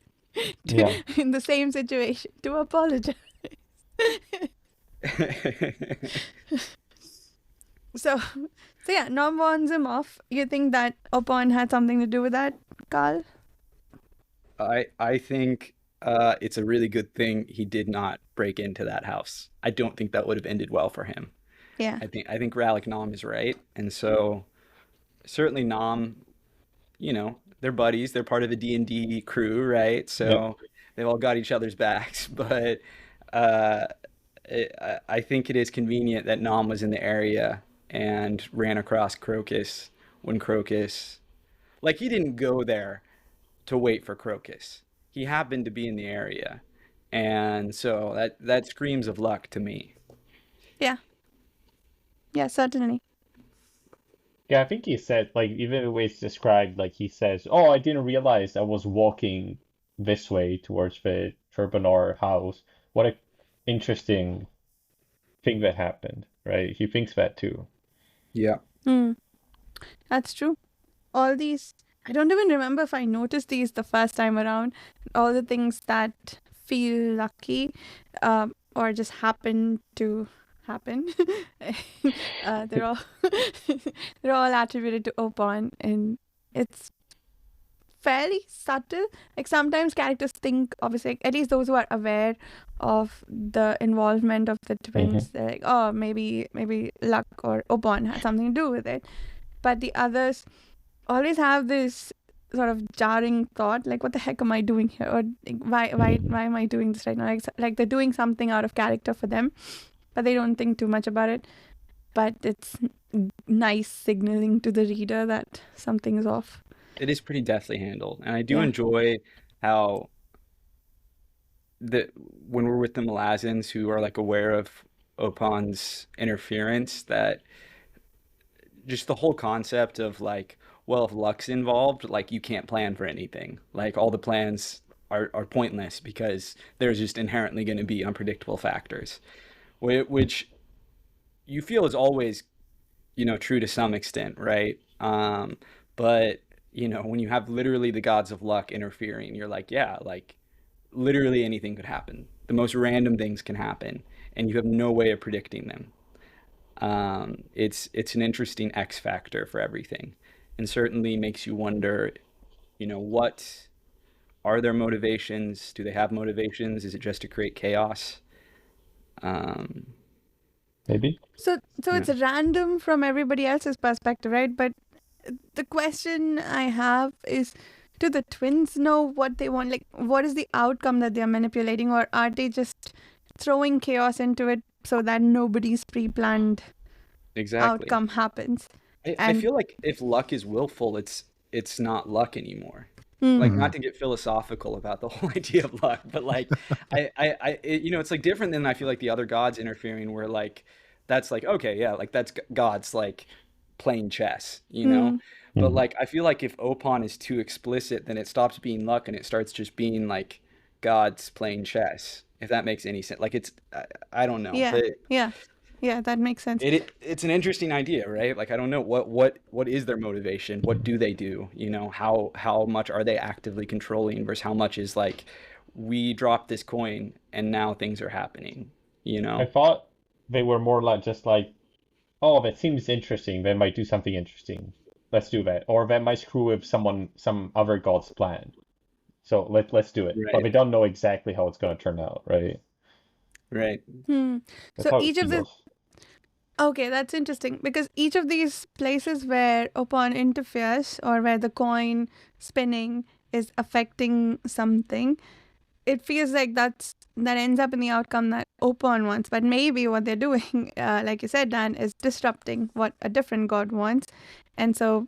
Yeah. in the same situation to apologize. So, so yeah, Nom warns him off. You think that Opon had something to do with that, Carl? I think it's a really good thing he did not break into that house. I don't think that would have ended well for him. Yeah. I think Ralik Nom is right, and so certainly Nom, they're buddies. They're part of a D&D crew, right? Yep. So they've all got each other's backs. But uh, I think it is convenient that Nom was in the area and ran across Crocus when Crocus, like he didn't go there to wait for Crocus. He happened to be in the area, and so that screams of luck to me. Yeah. Yeah, certainly. Yeah, I think he said, like, even the way it's described, like, he says, oh, I didn't realize I was walking this way towards the Turbanar house. What a interesting thing that happened, right? He thinks that too. Yeah. Hmm. That's true. All these, I don't even remember if I noticed these the first time around. All the things that feel lucky, or just happen to happen. They're all they're all attributed to Opon, and it's fairly subtle. Like sometimes characters think, obviously, at least those who are aware of the involvement of the twins, they're like, oh, maybe luck or Opon had something to do with it. But the others always have this sort of jarring thought, like, what the heck am I doing here? Or like, why am I doing this right now? Like they're doing something out of character for them, but they don't think too much about it. But it's nice signaling to the reader that something is off. It is pretty deftly handled, and I do Yeah. enjoy how when we're with the Malazans who are like aware of Opon's interference, that just the whole concept of like, well, if luck's involved, like you can't plan for anything. Like all the plans are pointless because there's just inherently going to be unpredictable factors, which you feel is always, true to some extent, right? But when you have literally the gods of luck interfering, you're like, yeah, like literally anything could happen. The most random things can happen, and you have no way of predicting them. It's an interesting X factor for everything, and certainly makes you wonder, what are their motivations? Do they have motivations? Is it just to create chaos? Um, Maybe. So yeah. it's random from everybody else's perspective, right? But the question I have is, do the twins know what they want? Like, what is the outcome that they're manipulating, or are they just throwing chaos into it so that nobody's pre-planned Exactly. outcome happens? I And feel like if luck is willful, it's not luck anymore. Like, not to get philosophical about the whole idea of luck, but like it's like different than I feel like the other gods interfering, where like that's like, okay, yeah, like that's gods like playing chess, But like I feel like if Opon is too explicit, then it stops being luck and it starts just being like gods playing chess, if that makes any sense. Like I don't know, yeah, but yeah, that makes sense. it's an interesting idea, right? Like I don't know what is their motivation? What do they do? How much are they actively controlling versus how much is like we dropped this coin and now things are happening, I thought they were more like just like, oh, that seems interesting. They might do something interesting. Let's do that. Or they might screw with some other god's plan. So let's do it. But Right. we don't know exactly how it's going to turn out, right? Right. That's So how each it of the feels. Okay, that's interesting because each of these places where Opon interferes or where the coin spinning is affecting something, it feels like that ends up in the outcome that Opon wants. But maybe what they're doing, like you said, Dan, is disrupting what a different god wants, and so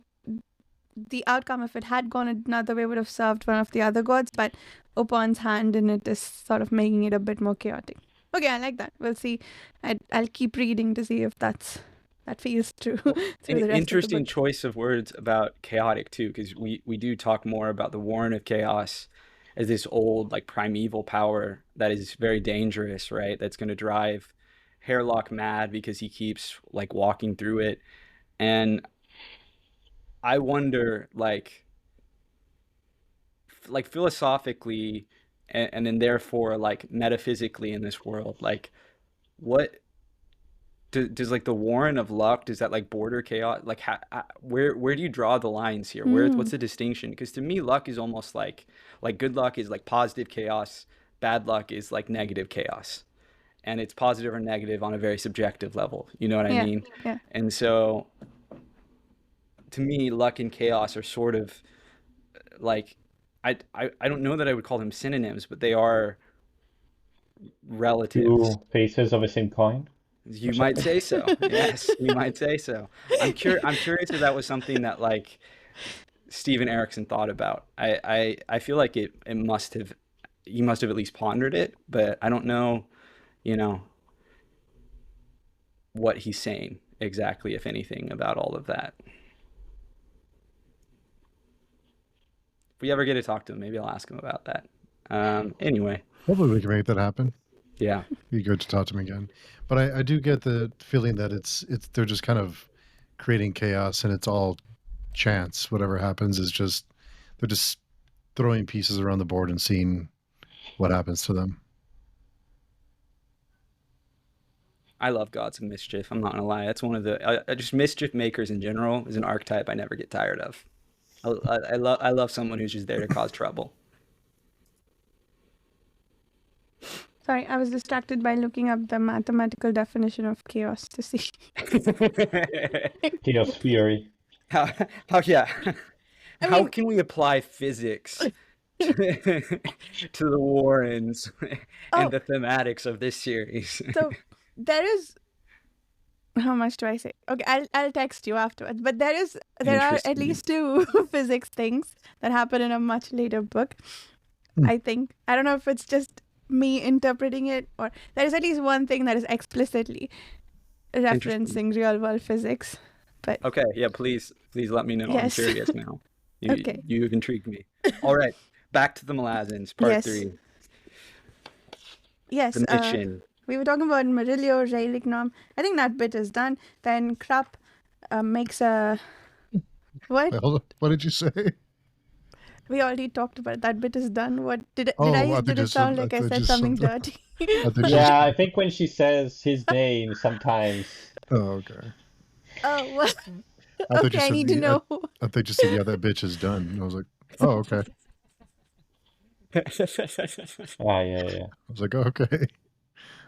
the outcome, if it had gone another way, would have served one of the other gods, but Opon's hand in it is sort of making it a bit more chaotic. Okay, I like that. We'll see. I'll keep reading to see if that feels true through An the rest interesting of the book. choice of words about chaotic too, because we do talk more about the Warren of Chaos as this old like primeval power that is very dangerous, right? That's going to drive Hairlock mad because he keeps like walking through it. And I wonder like philosophically and then therefore like metaphysically in this world, like what does like the Warren of Luck, does that like border chaos? Like where do you draw the lines here? What's the distinction? Because to me, luck is almost like good luck is like positive chaos, bad luck is like negative chaos, and it's positive or negative on a very subjective level. You know what I mean? Yeah. And so, to me, luck and chaos are sort of like I don't know that I would call them synonyms, but they are relatives. Two faces of a same coin. You might say so. Yes, you might say so. I'm curious if that was something that like Steven Erikson thought about. I feel like he must have at least pondered it, but I don't know, what he's saying exactly, if anything, about all of that. If we ever get to talk to him, maybe I'll ask him about that. Anyway. Hopefully we can make that happen. Yeah. Be good to talk to him again. But I do get the feeling that they're just kind of creating chaos and it's all chance. Whatever happens is they're just throwing pieces around the board and seeing what happens to them. I love gods of mischief. I'm not gonna lie. That's one of the just mischief makers in general is an archetype I never get tired of. I love someone who's just there to cause trouble. Sorry, I was distracted by looking up the mathematical definition of chaos to see. Chaos theory. How can we apply physics to the Warrens and the thematics of this series? So there is, how much do I say? Okay, I'll text you afterwards. But there are at least two physics things that happen in a much later book. I think. I don't know if it's just me interpreting it, or there is at least one thing that is explicitly referencing real world physics. But okay, yeah, please let me know. Yes. I'm curious now. Okay. You've intrigued me. All right, back to the Malazans, part 3. Yes. The mission. We were talking about Murillo, Relicnom. I think that bit is done. Then Krupp makes a... What? Wait, hold on. What did you say? We already talked about it. That bit is done. What did it? Oh, Did it sound like I said something dirty? Yeah, I think when she says his name, sometimes. Oh, okay. Oh, well. I Okay, I need to know. I thought you said, yeah, that bitch is done. And I was like, oh, okay. Yeah. I was like, oh, okay.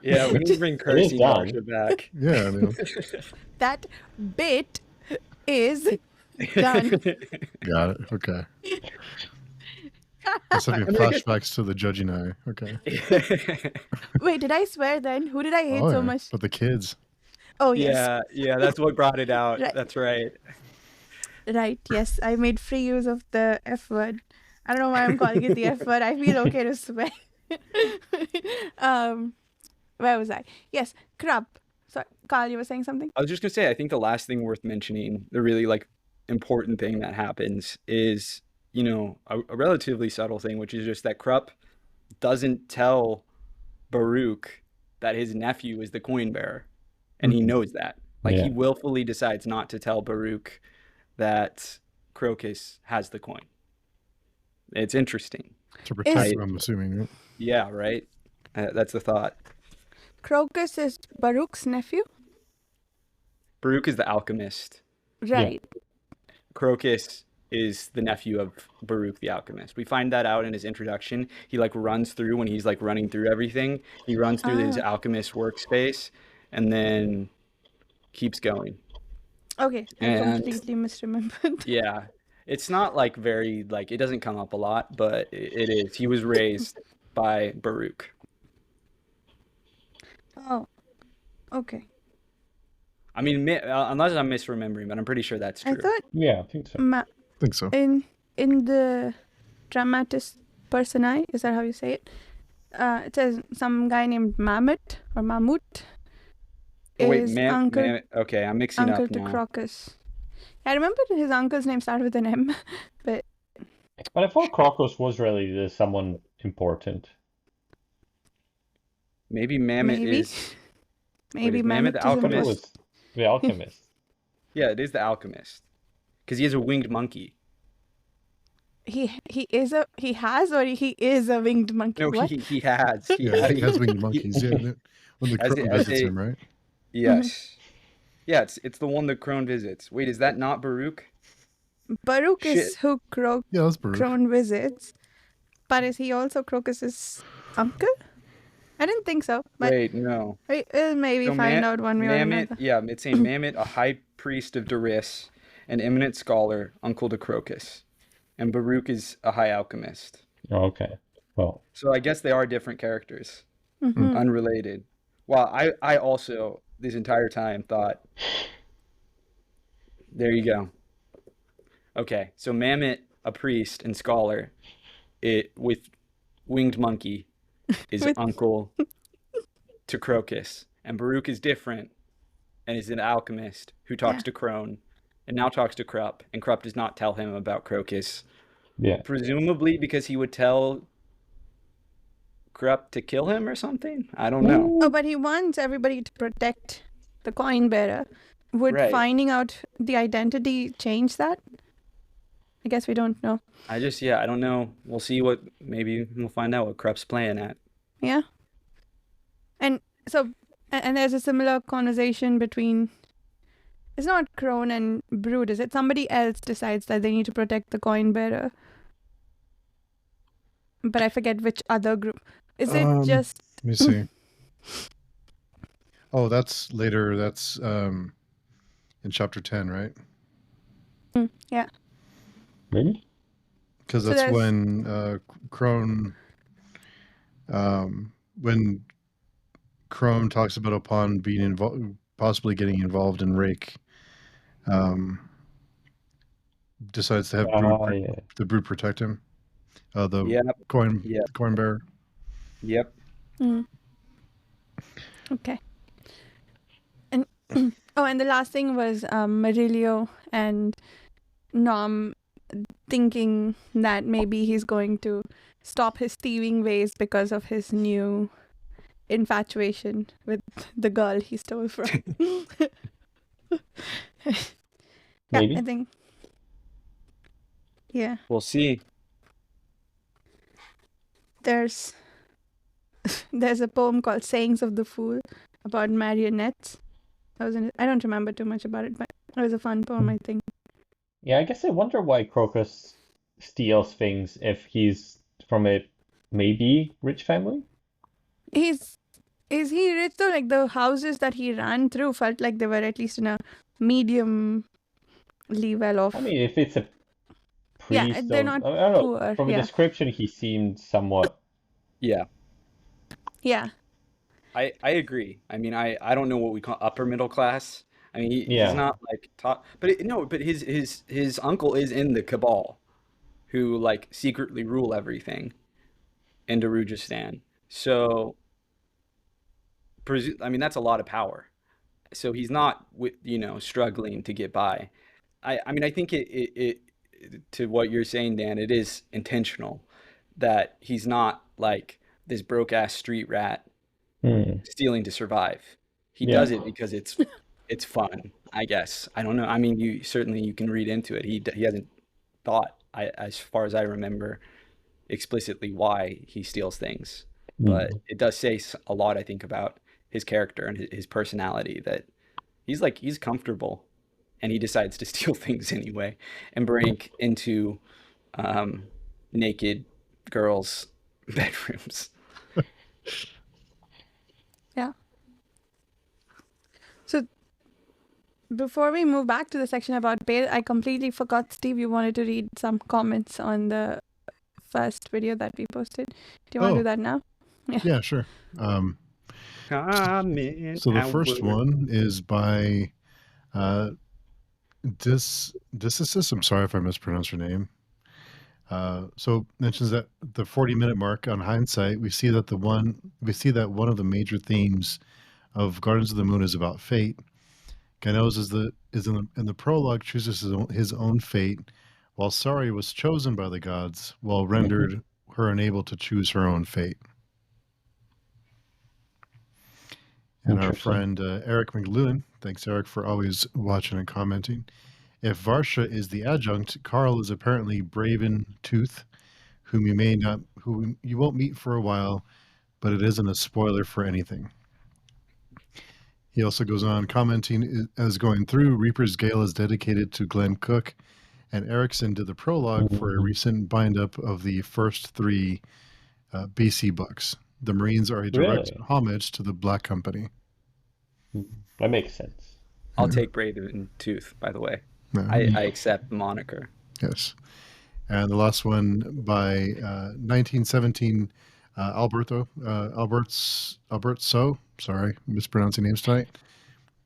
Yeah, we need to bring Cursey Varsha back. Yeah, I know. That bit is done. Got it. Okay. It's having flashbacks to the judging eye. Okay. Wait, did I swear then? Who did I hate so much? But the kids. Oh, yes. Yeah, that's what brought it out. Right. That's right. Right, yes. I made free use of the F word. I don't know why I'm calling it the F word. I feel okay to swear. Where was I? Yes, Krupp. Sorry, Carl, you were saying something? I was just going to say, I think the last thing worth mentioning, the really like important thing that happens is, a relatively subtle thing, which is just that Krupp doesn't tell Baruch that his nephew is the coin bearer. And he knows that. He willfully decides not to tell Baruch that Crocus has the coin. It's interesting. To protect him, I'm assuming. Right? Yeah, right? That's the thought. Crocus is Baruch's nephew? Baruch is the alchemist. Right. Yeah. Crocus is the nephew of Baruch the alchemist. We find that out in his introduction. He runs through when he's running through everything. He runs through his alchemist workspace and then keeps going. Okay, I completely misremembered. Yeah. It's not very it doesn't come up a lot, but it is. He was raised by Baruch. Oh, okay. I mean, unless I'm misremembering, but I'm pretty sure that's true. I thought I think so. think so. in the dramatis personae, is that how you say it? It says some guy named Mammoth or Mammut Oh, wait, is uncle okay, I'm mixing uncle up to now. Crocus. I remember his uncle's name started with an M, but But I thought Crocus was really someone important. Maybe Mammoth maybe is. maybe is Mammoth the Mammoth is I thought it alchemist? was the alchemist. Yeah, it is the alchemist. Because he has a winged monkey. he is a winged monkey. No, What? he has. Yeah, he has winged monkeys. Yeah, when the As crone a- as visits a- him, right? Yes. Yeah, it's the one that Crone visits. Wait, is that not Baruch? Baruch Shit. is who Yeah, that's Baruch. Crone visits, but is he also Crocus's uncle? I didn't think so, but Wait, no. we'll maybe So find out one way or Mammoth, another. yeah, it's saying Mammoth, a high priest of Doris, an eminent scholar, uncle to Crocus. And Baruch is a high alchemist. Oh, okay. Well, So I guess they are different characters, Mhm. unrelated. Well, I also, this entire time, thought, there you go. Okay, so Mammoth, a priest and scholar, with winged monkey, is With- uncle to Crocus. And Baruch is different and is an alchemist who talks Yeah. to Crone and now talks to Krupp. And Krupp does not tell him about Crocus, yeah. presumably because he would tell Krupp to kill him or something. I don't know. Oh, but he wants everybody to protect the coin bearer. Would Right. finding out the identity change that? I guess we don't know. I don't know. We'll see maybe we'll find out what Krupp's playing at. Yeah. And so, and there's a similar conversation between. It's not Crone and Brood, is it? Somebody else decides that they need to protect the coin bearer. But I forget which other group. Is it just. Let me see. Oh, that's later. That's in chapter 10, right? Yeah. Really? Because So that's there's- when Crone, when Crone talks about upon being involved, possibly getting involved in Rake, decides to have Yeah. the Brood protect him. The Yep. coin Yep. coin bearer. Yep. Okay. And and the last thing was Marilio and Nom thinking that maybe he's going to stop his thieving ways because of his new infatuation with the girl he stole from. Maybe. I think. Yeah, We'll see. there's a poem called "Sayings of the Fool" about marionettes. I don't remember too much about it, but it was a fun poem, I think. Yeah, I guess I wonder why Crocus steals things if he's from a maybe rich family. Is he rich though? Like the houses that he ran through felt like they were at least in a medium level of. I mean, if it's a Yeah, priest, they're or, not I don't know. poor, From the yeah. description, he seemed somewhat. Yeah. Yeah, I agree. I mean, I don't know what we call upper middle class. I mean, Yeah. he's not like top, but his uncle is in the cabal, who like secretly rule everything in Darujistan. So, I mean, that's a lot of power. So he's not struggling to get by. I mean, I think it to what you're saying, Dan, it is intentional that he's not like this broke ass street rat stealing to survive. He Yeah. does it because it's fun, I guess. I don't know. I mean, you can read into it. He hasn't thought, as far as I remember, explicitly why he steals things, but it does say a lot, I think, about his character and his personality, that he's comfortable and he decides to steal things anyway and break into naked girls' bedrooms. yeah. So before we move back to the section about bail, I completely forgot, Steve, you wanted to read some comments on the first video that we posted. Do you want to Oh. do that now? Yeah, sure. Comment So the first outward. one is by Dysicus, I'm sorry if I mispronounced her name. So mentions that the 40-minute mark on hindsight, we see that one of the major themes of Gardens of the Moon is about fate. Gainos in the prologue chooses his own fate, while Sari was chosen by the gods, while rendered her unable to choose her own fate. And our friend Eric McLuhan, thanks Eric for always watching and commenting. If Varsha is the adjunct, Carl is apparently Braven Tooth, whom you won't meet for a while, but it isn't a spoiler for anything. He also goes on commenting as going through, Reaper's Gale is dedicated to Glenn Cook, and Erikson did the prologue for a recent bind-up of the first 3 BC books. The Marines are a direct homage to the Black Company. That makes sense. I'll take Braven Tooth, by the way. I accept the moniker. Yes. And the last one by 1917, Alberto So. Sorry, mispronouncing names tonight.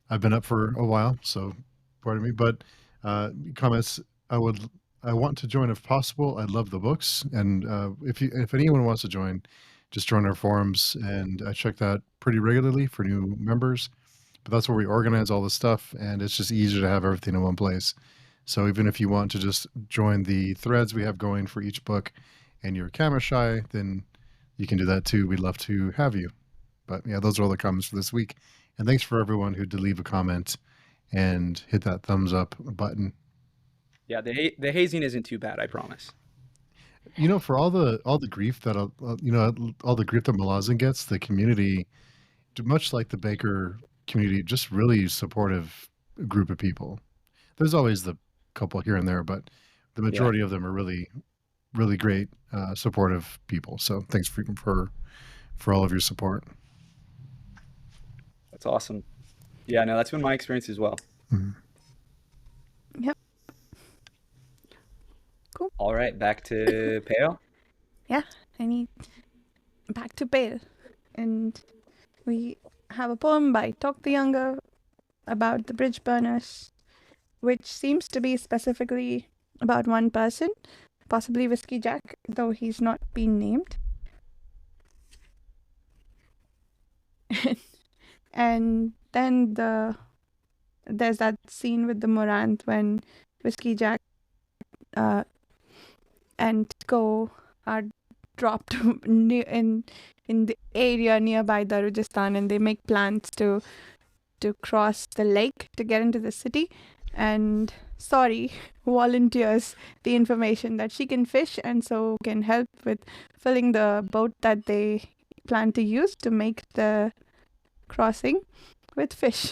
I've been up for a while, so pardon me. But comments, I want to join if possible. I love the books, and if anyone wants to join, just join our forums, and I check that pretty regularly for new members. But that's where we organize all the stuff, and it's just easier to have everything in one place. So even if you want to just join the threads we have going for each book and you're camera shy, then you can do that too. We'd love to have you. But yeah, those are all the comments for this week. And thanks for everyone who did leave a comment and hit that thumbs up button. Yeah, the hazing isn't too bad, I promise. You know, for all the grief that all the grief that Malazan gets, the community, much like the Baker community, just really supportive group of people. There's always the couple here and there, but the majority of them are really, really great, supportive people. So thanks for all of your support. That's awesome. Yeah, no, that's been my experience as well. Mm-hmm. Yep. Cool. All right, back to Pale. Yeah, back to Pale. And we have a poem by Tok the Younger about the bridge burners, which seems to be specifically about one person, possibly Whiskey Jack, though he's not been named. And then there's that scene with the Moranth when Whiskey Jack and Co are dropped in the area nearby Darujistan, and they make plans to cross the lake to get into the city. And Sari volunteers the information that she can fish and so can help with filling the boat that they plan to use to make the crossing with fish.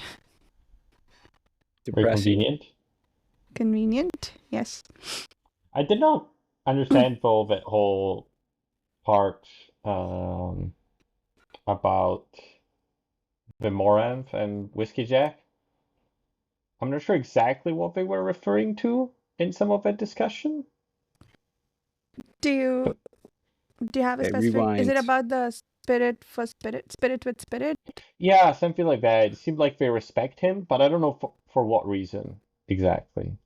Very convenient. Convenient, yes. I did not understand though that whole part about the Moranth and Whiskey Jack. I'm not sure exactly what they were referring to in some of that discussion. Do you have a specific? Rewind. Is it about the spirit with spirit? Yeah, something like that. It seemed like they respect him, but I don't know for what reason exactly.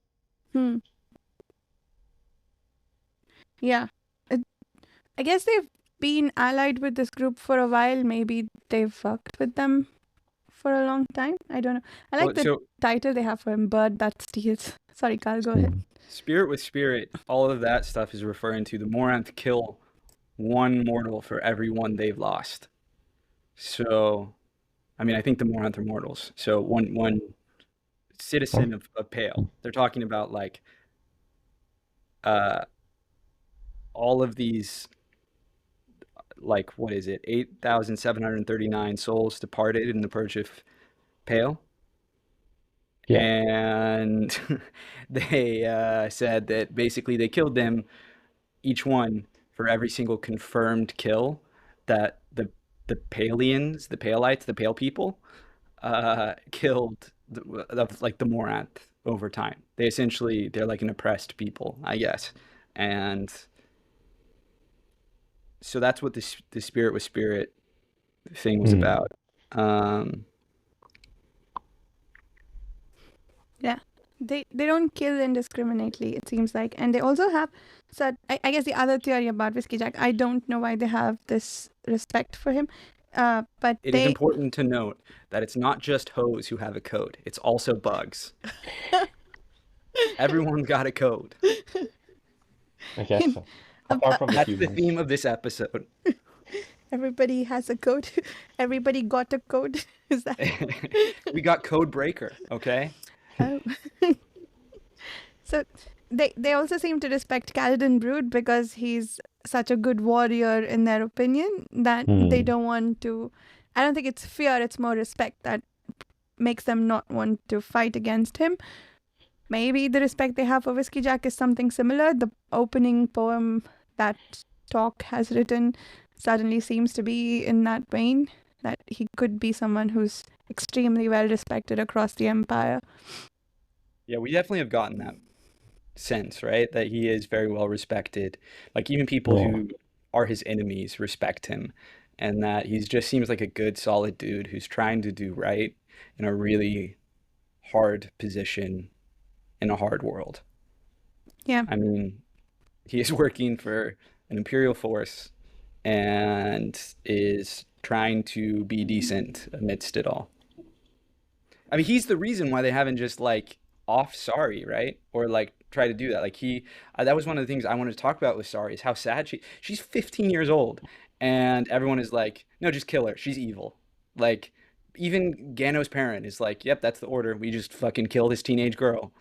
Yeah. I guess they've been allied with this group for a while. Maybe they've worked with them for a long time. I don't know. I like the title they have for him, Bird That Steals. Sorry, Carl, go ahead. Spirit with spirit, all of that stuff is referring to the Moranth kill one mortal for every one they've lost. So, I mean, I think the Moranth are mortals. So one citizen of Pale. They're talking about like all of these, like, what is it, 8,739 souls departed in the Purge of Pale. Yeah. And they said that basically they killed them, each one, for every single confirmed kill that the Palians, the Palites, the Pale people, killed like the Moranth over time. They're like an oppressed people, I guess. And so that's what the spirit with spirit thing was about. Yeah, they don't kill indiscriminately, it seems like. And they also have I guess the other theory about Whiskey Jack, I don't know why they have this respect for him. But It is they important to note that it's not just hoes who have a code. It's also bugs. Everyone's got a code. I guess so. Apart from the That's the humans. theme of this episode. everybody has a code. Everybody got a code. Is that We got Code Breaker, okay? oh. So they also seem to respect Kaladin Brood because he's such a good warrior in their opinion that they don't want to. I don't think it's fear, it's more respect that makes them not want to fight against him. Maybe the respect they have for Whiskey Jack is something similar. The opening poem that Talk has written certainly seems to be in that vein, that he could be someone who's extremely well respected across the Empire. Yeah, we definitely have gotten that sense, right? That he is very well respected. Like even people who are his enemies respect him, and that he just seems like a good, solid dude who's trying to do right in a really hard position in a hard world. Yeah. I mean, he is working for an imperial force and is trying to be decent amidst it all. I mean, he's the reason why they haven't just like off Sari, right? Or like try to do that. Like that was one of the things I wanted to talk about with Sari, is how sad she's 15 years old, and everyone is like, no, just kill her. She's evil. Like even Gano's parent is like, yep, that's the order. We just fucking kill this teenage girl.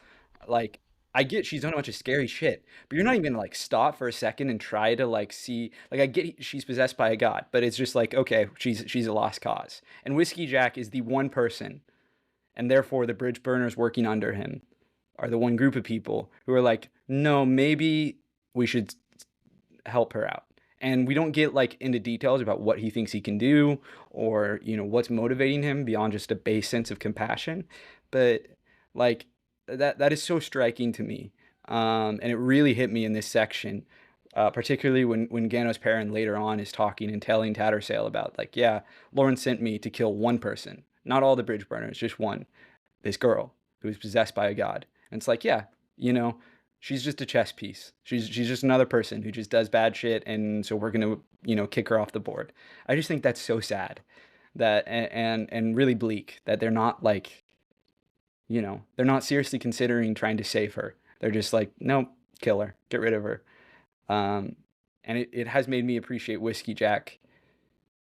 Like I get she's done a bunch of scary shit, but you're not even gonna like stop for a second and try to like see, like I get she's possessed by a god, but it's just like, okay, she's a lost cause. And Whiskey Jack is the one person, and therefore the bridge burners working under him are the one group of people who are like, no, maybe we should help her out. And we don't get like into details about what he thinks he can do, or what's motivating him beyond just a base sense of compassion. But like that is so striking to me, and it really hit me in this section, particularly when Gano's parent later on is talking and telling Tattersail about like, yeah, Lauren sent me to kill one person, not all the bridge burners, just one, this girl who is possessed by a god. And it's like, yeah, she's just a chess piece. She's just another person who just does bad shit, and so we're gonna kick her off the board. I just think that's so sad, that and really bleak that they're not like, they're not seriously considering trying to save her. They're just like, no, kill her, get rid of her. And it has made me appreciate Whiskey Jack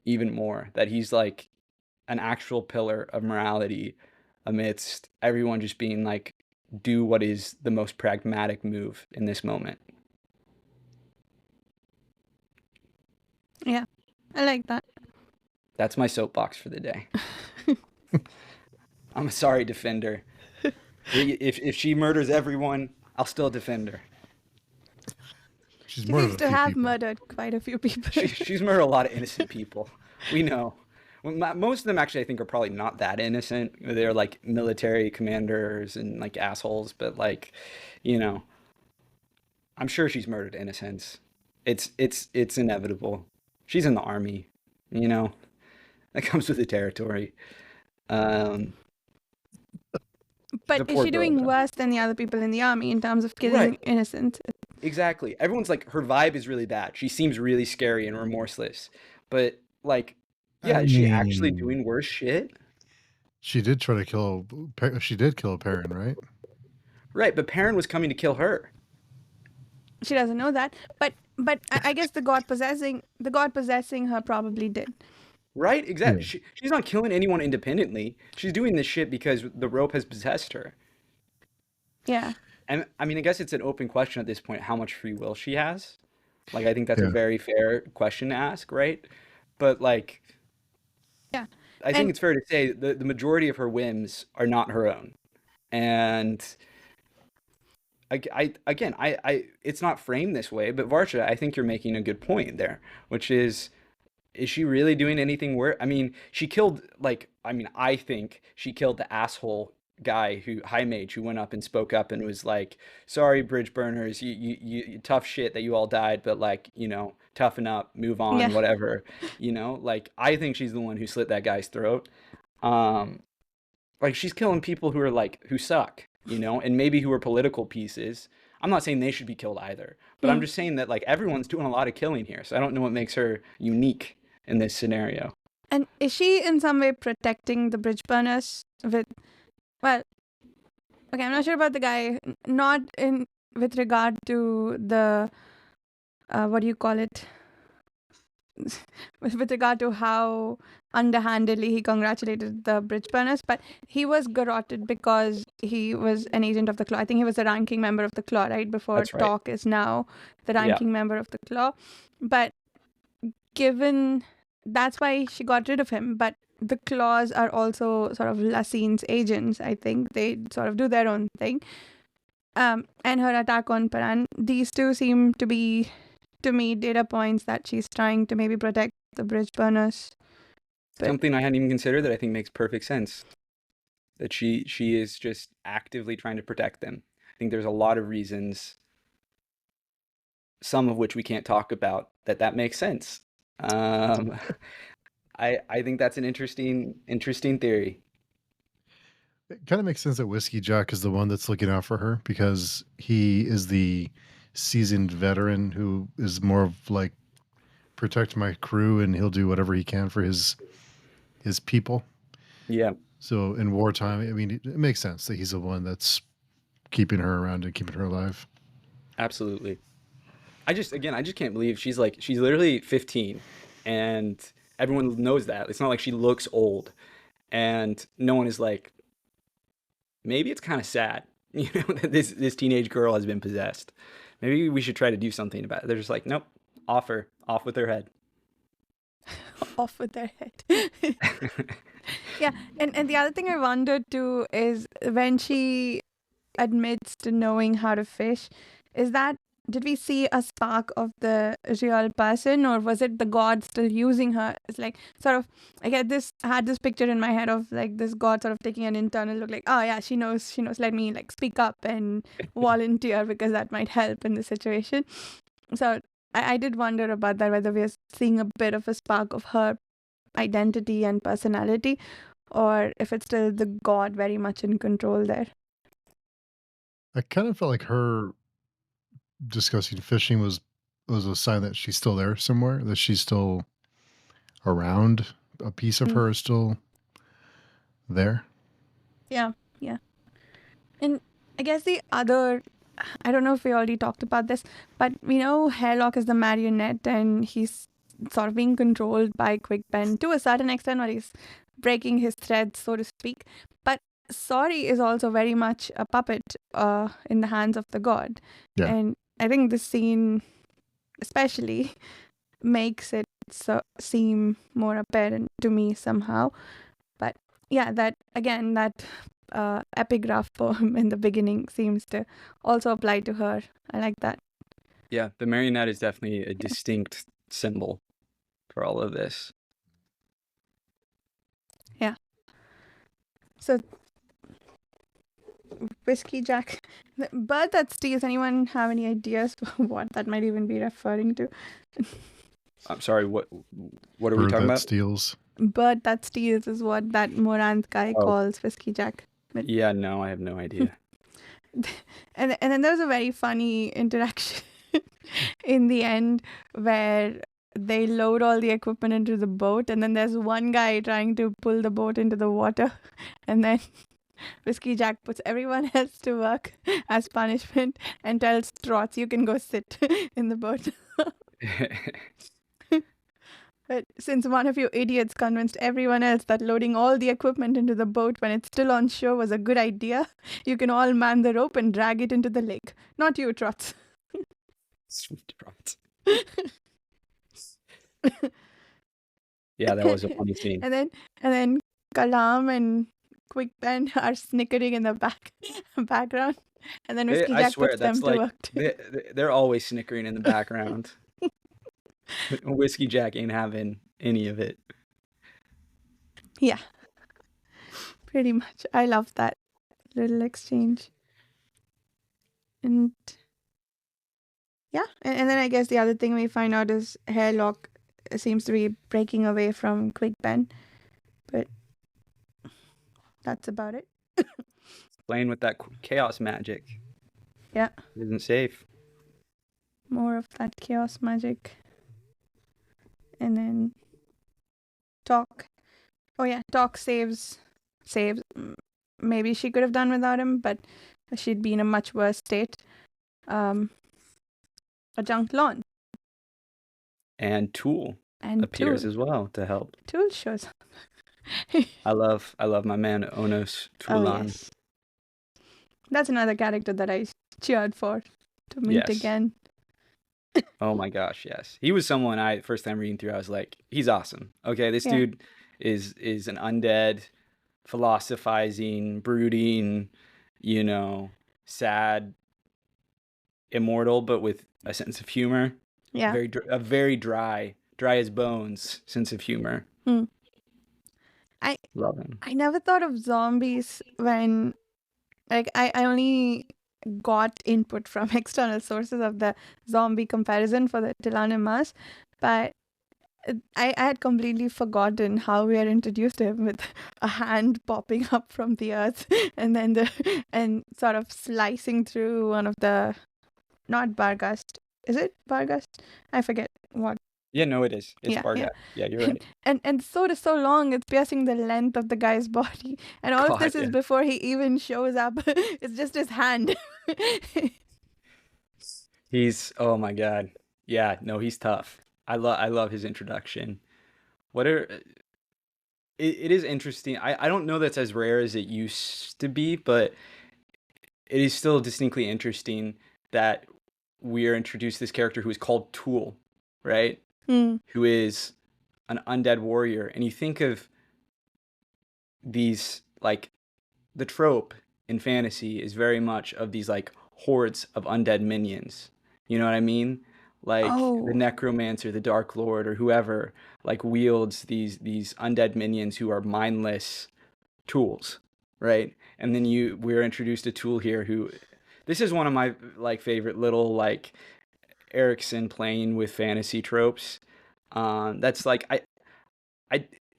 even more, that he's like an actual pillar of morality amidst everyone just being like, do what is the most pragmatic move in this moment. Yeah, I like that. That's my soapbox for the day. I'm a sorry defender. If she murders everyone, I'll still defend her. She's She murdered seems a to few have people. murdered quite a few people. She's murdered a lot of innocent people. We know. Most of them actually, I think, are probably not that innocent. They're like military commanders and like assholes, but like, I'm sure she's murdered innocents. It's inevitable. She's in the army, that comes with the territory. The But is poor she girl, doing though. worse than the other people in the army in terms of killing Right. innocent? Exactly. Everyone's like, her vibe is really bad. She seems really scary and remorseless. But like, yeah, I is she actually mean, doing worse shit? she did try to kill. She did kill a parent, right? Right, but Perrin was coming to kill her. She doesn't know that. But I guess the god possessing her probably did. Right? Exactly. Yeah. She's not killing anyone independently. She's doing this shit because the rope has possessed her. Yeah. And I mean, I guess it's an open question at this point how much free will she has. Like, I think that's a Yeah. very fair question to ask, right? But like, Yeah. I think And it's fair to say the majority of her whims are not her own. And again, it's not framed this way, but Varsha, I think you're making a good point there, which is she really doing anything worse? I mean, she killed, like, I mean, I think she killed the asshole guy High Mage, who went up and spoke up and was like, sorry, bridge burners, you tough shit that you all died, but like, toughen up, move on, yeah. whatever, like, I think she's the one who slit that guy's throat. Like, she's killing people who are like, who suck. and maybe who are political pieces. I'm not saying they should be killed either, but I'm just saying that like everyone's doing a lot of killing here. So I don't know what makes her unique in this scenario. And is she in some way protecting the bridge burners with, well, okay, I'm not sure about the guy, not in with regard to the, what do you call it? with regard to how underhandedly he congratulated the bridge burners, but he was garroted because he was an agent of the Claw. I think he was a ranking member of the Claw, right? Before That's right. Talk is now the Yeah. ranking member of the Claw. But given that's why she got rid of him, but the Claws are also sort of Lassine's agents, I think. They sort of do their own thing. And her attack on Paran, these two seem to be, to me, data points that she's trying to maybe protect the bridge burners. But Something I hadn't even considered that I think makes perfect sense. That she is just actively trying to protect them. I think there's a lot of reasons, some of which we can't talk about, that makes sense. I think that's an interesting theory. It kind of makes sense that Whiskey Jack is the one that's looking out for her because he is the seasoned veteran who is more of like, protect my crew, and he'll do whatever he can for his people. Yeah. So in wartime, I mean, it makes sense that he's the one that's keeping her around and keeping her alive. Absolutely. I just can't believe she's literally 15 and everyone knows that. It's not like she looks old and no one is like, maybe it's kind of sad, that this teenage girl has been possessed. Maybe we should try to do something about it. They're just like, nope, off with her head. off with their head. Yeah, and the other thing I wondered too is when she admits to knowing how to fish, did we see a spark of the real person, or was it the god still using her? It's like sort of, I had this picture in my head of like this god sort of taking an internal look, like, oh yeah, she knows, let me like speak up and volunteer because that might help in the situation. So I did wonder about that, whether we are seeing a bit of a spark of her identity and personality, or if it's still the god very much in control there. I kind of felt like her discussing fishing was a sign that she's still there somewhere, that she's still around. A piece of her is still there. Yeah. And I guess the other, I don't know if we already talked about this, but we know Hairlock is the marionette and he's sort of being controlled by Quickpen to a certain extent, or he's breaking his threads, so to speak. But Sorry is also very much a puppet in the hands of the god. Yeah. And I think this scene especially makes it seem more apparent to me somehow. But yeah, that epigraph poem in the beginning seems to also apply to her. I like that. Yeah, the marionette is definitely a distinct symbol for all of this. Yeah. So, Whiskey Jack, the bird that steals. Anyone have any ideas what that might even be referring to? I'm sorry, what are we Bird talking that about? steals. Bird that steals is what that Moranth guy calls Whiskey Jack. Yeah, no, I have no idea. And then there was a very funny interaction in the end where they load all the equipment into the boat, and then there's one guy trying to pull the boat into the water, and then Whiskey Jack puts everyone else to work as punishment and tells Trots, you can go sit in the boat. But since one of you idiots convinced everyone else that loading all the equipment into the boat when it's still on shore was a good idea, you can all man the rope and drag it into the lake. Not you, Trots. Sweet Trots. Yeah, that was a funny scene. And then Kalam and Quickpen are snickering in the background. And then Whiskey I Jack swear, puts them that's to like work. they're always snickering in the background. Whiskey Jack ain't having any of it. Yeah. Pretty much. I love that little exchange. And yeah, and then I guess the other thing we find out is Hairlock seems to be breaking away from Quickpen. But that's about it. Playing with that chaos magic Yeah, isn't safe. more of that chaos magic. And then Talk. Oh yeah, Talk saves. Maybe she could have done without him, but she'd be in a much worse state. Adjunct Lawn And Tool and appears Tool. as well to help. Tool shows up. I love my man Onos Oh Tulan. yes, that's another character that I cheered for to meet Yes. again. Oh my gosh, yes. He was someone I first time reading through, I was like, he's awesome. Okay, this Yeah. dude is an undead, philosophizing, brooding, sad, immortal, but with a sense of humor. Yeah. A very dry as bones sense of humor. Love him. I never thought of zombies when, like, I only got input from external sources of the zombie comparison for the Tilana Mass, but I had completely forgotten how we are introduced to him with a hand popping up from the earth and then and sort of slicing through one of the, not Bargast. Is it Bargast? I forget what. Yeah, no, it is. It's Yeah, Bargat. Yeah, you're right. And sword is so long, it's piercing the length of the guy's body. And all of this God, is yeah. before he even shows up. It's just his hand. He's, oh my God. Yeah, no, he's tough. I love his introduction. It is interesting. I don't know that's as rare as it used to be, but it is still distinctly interesting that we are introduced to this character who is called Tool, right? Who is an undead warrior. And you think of these, like, the trope in fantasy is very much of these, like, hordes of undead minions. You know what I mean? Like the necromancer, the dark lord, or whoever, like, wields these undead minions who are mindless tools, right? And then we're introduced to Tool here, who, this is one of my, like, favorite little, like, Erikson playing with fantasy tropes. That's like, I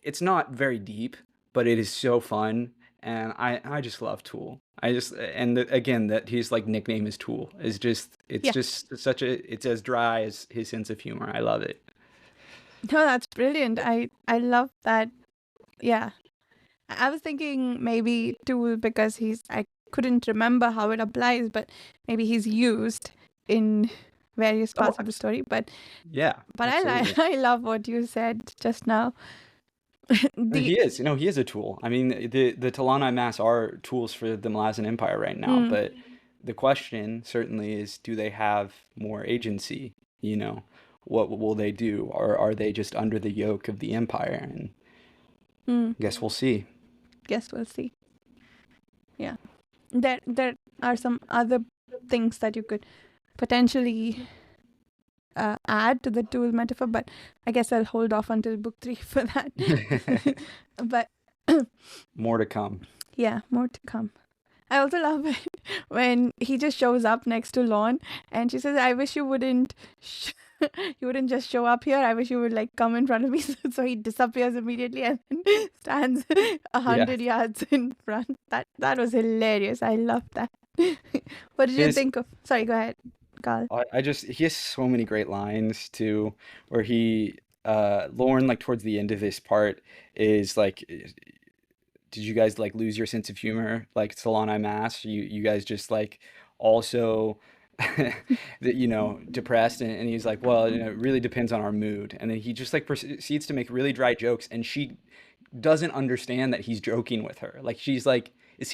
it's not very deep, but it is so fun, and I just love Tool. Again, that his, like, nickname is Tool is just, it's just it's as dry as his sense of humor. I love it. No, that's brilliant. I love that. Yeah. I was thinking maybe Tool because I couldn't remember how it applies, but maybe he's used in various parts of the story. But yeah, but I love what you said just now. He is a tool. I mean, the Talani Mass are tools for the Malazan Empire right now, but the question certainly is, do they have more agency? What will they do? Or are they just under the yoke of the Empire? And guess we'll see. Yeah. There are some other things that you could potentially add to the Tool metaphor, but I guess I'll hold off until book 3 for that. But more to come. Yeah, more to come. I also love it when he just shows up next to Lorne and she says, I wish you wouldn't you wouldn't just show up here. I wish you would, like, come in front of me. So he disappears immediately and stands 100 yards in front. That was hilarious. I love that. What did you think of? Sorry, go ahead, Carl. He has so many great lines too, where Lorne, like, towards the end of this part is like, did you guys, like, lose your sense of humor like Talani Mass? You guys just, like, also depressed? And he's like, well, it really depends on our mood. And then he just, like, proceeds to make really dry jokes, and she doesn't understand that he's joking with her. Like, she's like, is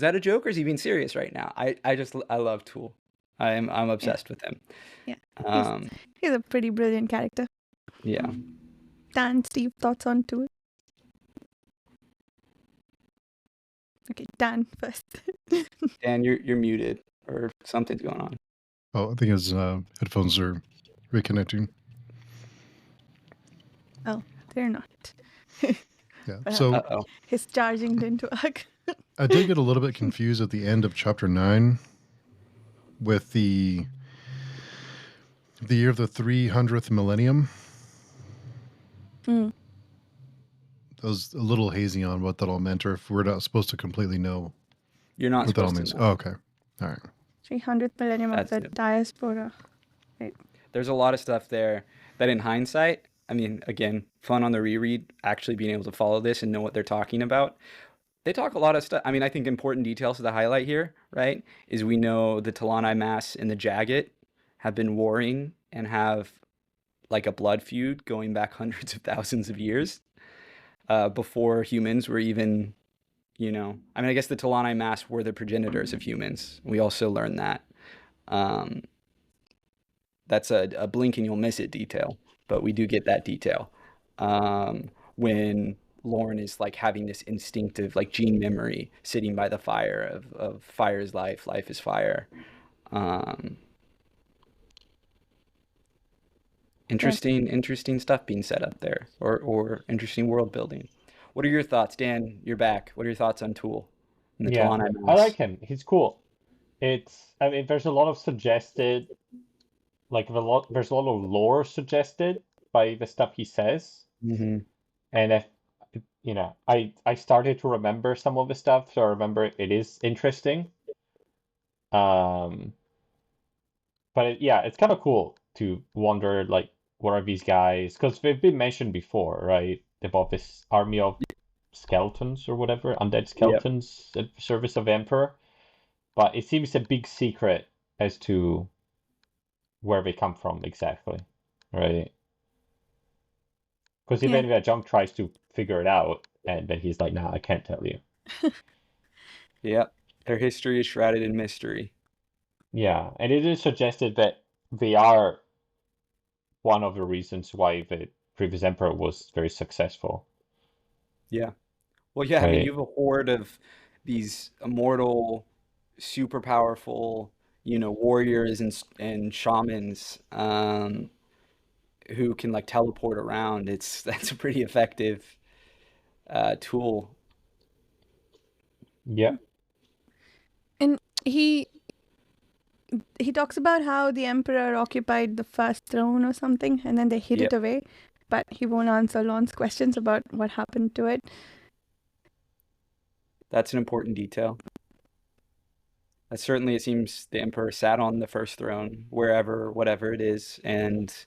that a joke, or is he being serious right now? I love Tool. I'm obsessed with him. Yeah. He's a pretty brilliant character. Yeah. Dan, Steve, thoughts on Tool? Okay, Dan first. Dan, you're muted, or something's going on. Oh, I think his headphones are reconnecting. Oh, they're not. Yeah. So his charging didn't work. I did get a little bit confused at the end of chapter 9 with the year of the 300th millennium. I was a little hazy on what that all meant, or if we're not supposed to completely know You're not What that all supposed means? to know. Oh, okay. All right. 300th millennium of That's the it. diaspora. There's a lot of stuff there that in hindsight, I mean, again, fun on the reread, actually being able to follow this and know what they're talking about. They talk a lot of stuff. I mean, I think important details to the highlight here, right, is we know the Talani Mass and the Jagged have been warring and have like a blood feud going back hundreds of thousands of years before humans were even, I mean, I guess the Talani Mass were the progenitors of humans. We also learned that. Um, that's a blink and you'll miss it detail, but we do get that detail when Lauren is like having this instinctive like gene memory sitting by the fire of fire is life, life is fire. Interesting stuff being set up there, or interesting world building. What are your thoughts, Dan? You're back. What are your thoughts on Tool and the Yeah, Talani I like Mass? him. He's cool. I mean, there's a lot of suggested, there's a lot of lore suggested by the stuff he says. Mm-hmm. And I started to remember some of the stuff, so I remember it is interesting. Um, but yeah, it's kind of cool to wonder like what are these guys? Because they've been mentioned before, right? About this army of skeletons or whatever, undead Yep. skeletons at the service of the Emperor. But it seems a big secret as to where they come from exactly, right? Because Yeah. even if Junk tries to figure it out, and then he's like, "Nah, I can't tell you." Yep. Their history is shrouded in mystery. Yeah, and it is suggested that they are one of the reasons why the previous emperor was very successful. Yeah. Well, yeah, I mean, you Right. have a horde of these immortal, super powerful, warriors and shamans who can like teleport around. That's a pretty effective tool. Yeah. And he talks about how the emperor occupied the first throne or something, and then they hid it Yep. away. But he won't answer Lon's questions about what happened to it. That's an important detail. Certainly, it seems the emperor sat on the first throne, wherever, whatever it is, and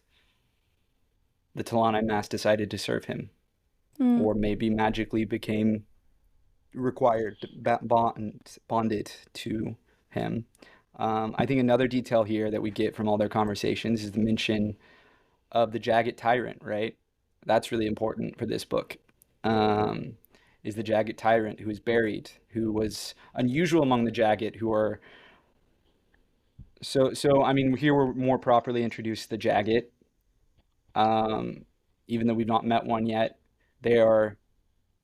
the Talani Mass decided to serve him, or maybe magically became required, bonded to him. I think another detail here that we get from all their conversations is the mention of the Jagged Tyrant, right? That's really important for this book. Is the Jagged Tyrant who is buried, who was unusual among the Jagged, who are so. I mean, here we're more properly introduced to the Jagged, even though we've not met one yet. They are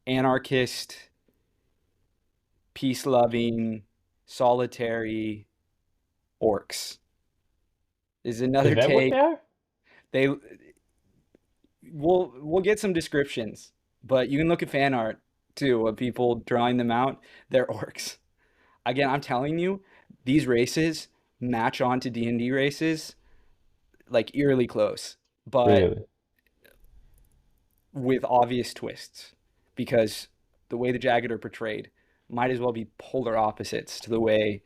anarchist, peace-loving, solitary orcs. Is another Is that what take. they are? They we'll get some descriptions, but you can look at fan art too of people drawing them out. They're orcs. Again, I'm telling you, these races match on to D&D races like eerily close, but Really? with obvious twists because the way the Jagged are portrayed might as well be polar opposites to the way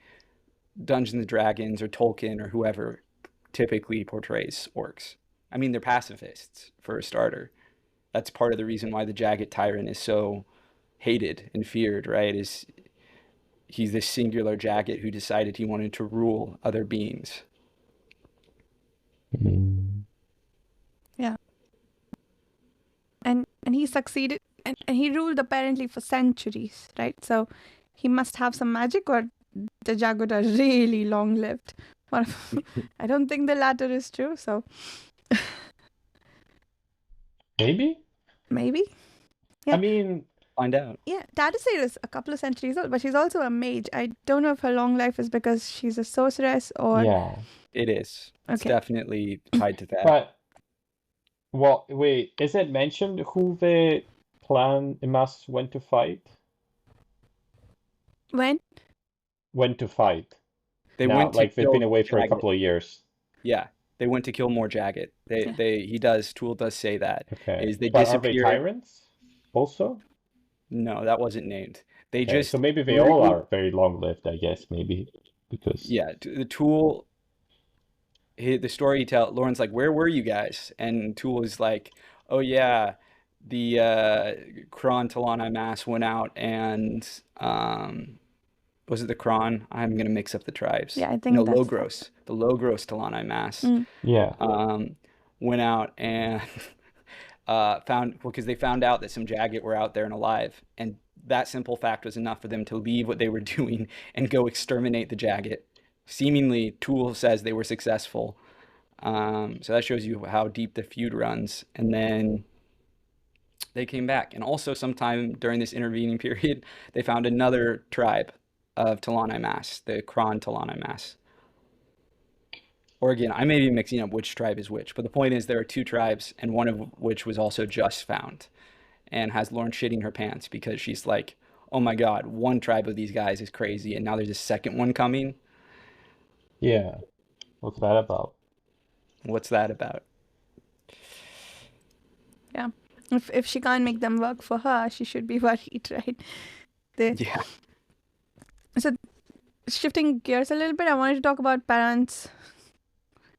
Dungeons and Dragons or Tolkien or whoever typically portrays orcs. I mean, they're pacifists for a starter. That's part of the reason why the Jagged Tyrant is so hated and feared, right? Is he's this singular Jagged who decided he wanted to rule other beings. Yeah. And he succeeded, and he ruled apparently for centuries, right? So he must have some magic, or the Jagged are really long-lived. I don't think the latter is true, so Maybe? maybe. I Yeah. mean, Find out. Yeah, Tadasir is a couple of centuries old, but she's also a mage. I don't know if her long life is because she's a sorceress or... yeah. It is. It's Okay. definitely tied to that. But, well, wait, is it mentioned who the clan Imas went to fight? When? Went to fight. They Now, went to like, they've kill been away for a Jagged. couple of years. Yeah, they went to kill more Jagged. Yeah. Tool does say that. Okay. Is they But are they disappeared. tyrants also? No, that wasn't named. They Okay, so just maybe they all literally, are very long-lived, I guess, maybe because yeah, the Tool, the story he tell Lauren's like, "Where were you guys?" And Tool is like, "Oh yeah, the Kron Talani Mass went out and was it the Kron? I'm gonna mix up the tribes. Yeah, I No, think that's the. Logros, the Logros Talani Mass Mm. yeah, um, went out and found because they found out that some Jagged were out there and alive, and that simple fact was enough for them to leave what they were doing and go exterminate the Jagged. Seemingly, Tool says they were successful. So that shows you how deep the feud runs. And then they came back, and also sometime during this intervening period, they found another tribe of Talani Mass, the Kron Talani Mass. Or again, I may be mixing up which tribe is which, but the point is there are two tribes, and one of which was also just found, and has Lauren shitting her pants because she's like, "Oh my God, one tribe of these guys is crazy, and now there's a second one coming. yeah. What's that about? What's that about?" Yeah. If she can't make them work for her, she should be worried, right? The Yeah. So shifting gears a little bit, I wanted to talk about Paran's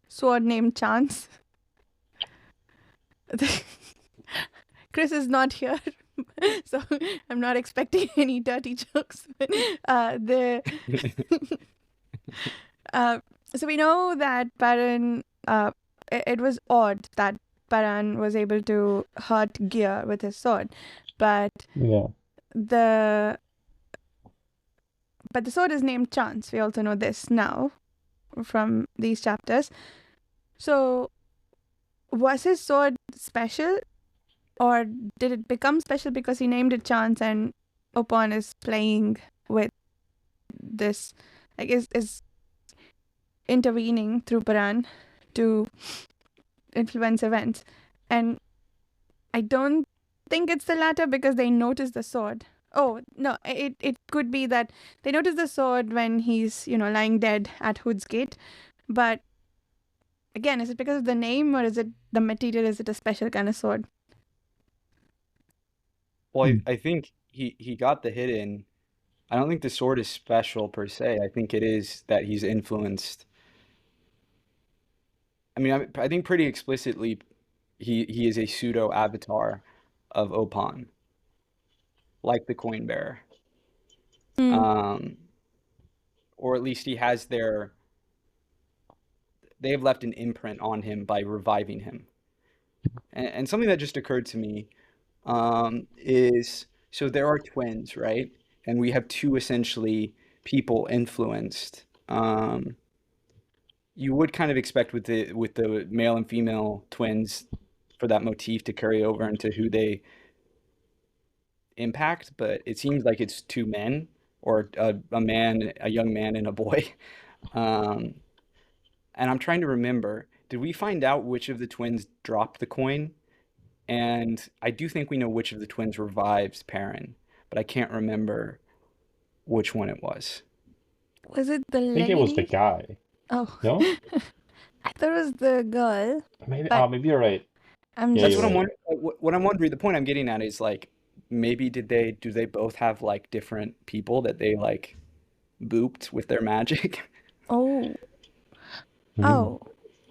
sword named Chance. Chris is not here, so I'm not expecting any dirty jokes. So we know that Paran, it was odd that Paran was able to hurt Gear with his sword, but Yeah, the sword is named Chance. We also know this now from these chapters. So was his sword special, or did it become special because he named it Chance and Opon is playing with this, like is intervening through Paran to influence events? And I don't think it's the latter because they notice the sword. Oh, no, it could be that they notice the sword when he's, lying dead at Hood's Gate. But again, is it because of the name, or is it the material? Is it a special kind of sword? Well, Hmm. I think he got the hit in. I don't think the sword is special per se. I think it is that he's influenced. I mean, I think pretty explicitly he is a pseudo avatar of Opon, like the coin bearer. Hmm. Um, or at least they have left an imprint on him by reviving him. And something that just occurred to me is so there are twins, right? And we have two essentially people influenced. You would kind of expect with the male and female twins for that motif to carry over into who they impact, but it seems like it's two men or a man, a young man, and a boy. Um, and I'm trying to remember, did we find out which of the twins dropped the coin? And I do think we know which of the twins revives Perrin, but I can't remember which one it was. Was it the I think it was the lady? guy. Oh, No? I thought it was the girl, Maybe. but Maybe you're right. I'm Yeah, That's you're what I'm just. right. wondering. What I'm wondering, the point I'm getting at is like maybe do they both have like different people that they like booped with their magic? Oh, Mm. oh.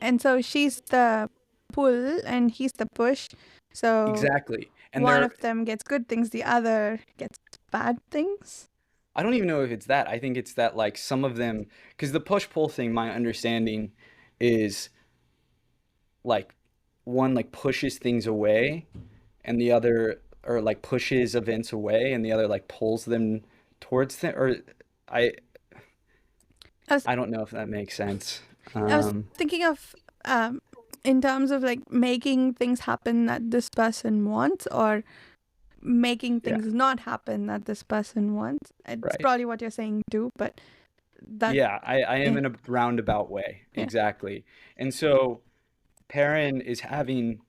And so she's the pull and he's the push. So Exactly. And one they're of them gets good things, the other gets bad things. I don't even know if it's that. I think it's that like some of them because the push pull thing, my understanding is like one like pushes things away and the other or like pushes events away and the other like pulls them towards them or I I was, I don't know if that makes sense. I was Um, thinking of in terms of like making things happen that this person wants, or making yeah, things not happen that this person wants. It's right. probably what you're saying too, but that, Yeah, I am eh, in a roundabout way. yeah. Exactly. And so Perrin is having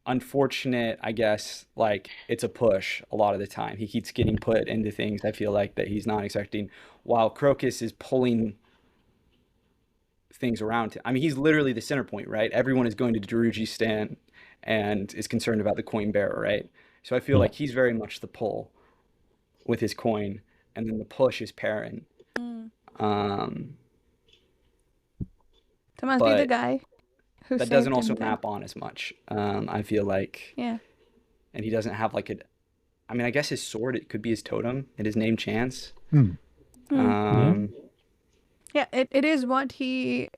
unfortunate, I guess, like it's a push a lot of the time. He keeps getting put into things I feel like that he's not expecting, while Crocus is pulling things around him. I mean, he's literally the center point, right? Everyone is going to Darujistan and is concerned about the coin bearer, right? So I feel Yeah. like he's very much the pull. with his coin, and then the push is Perrin. Mm. Um, So must be the but guy who that doesn't saved also him then. map on as much. I feel like, Yeah. and he doesn't have like a. I mean, I guess his sword, it could be his totem, and his name Chance. Hmm. Um, Yeah, it is what he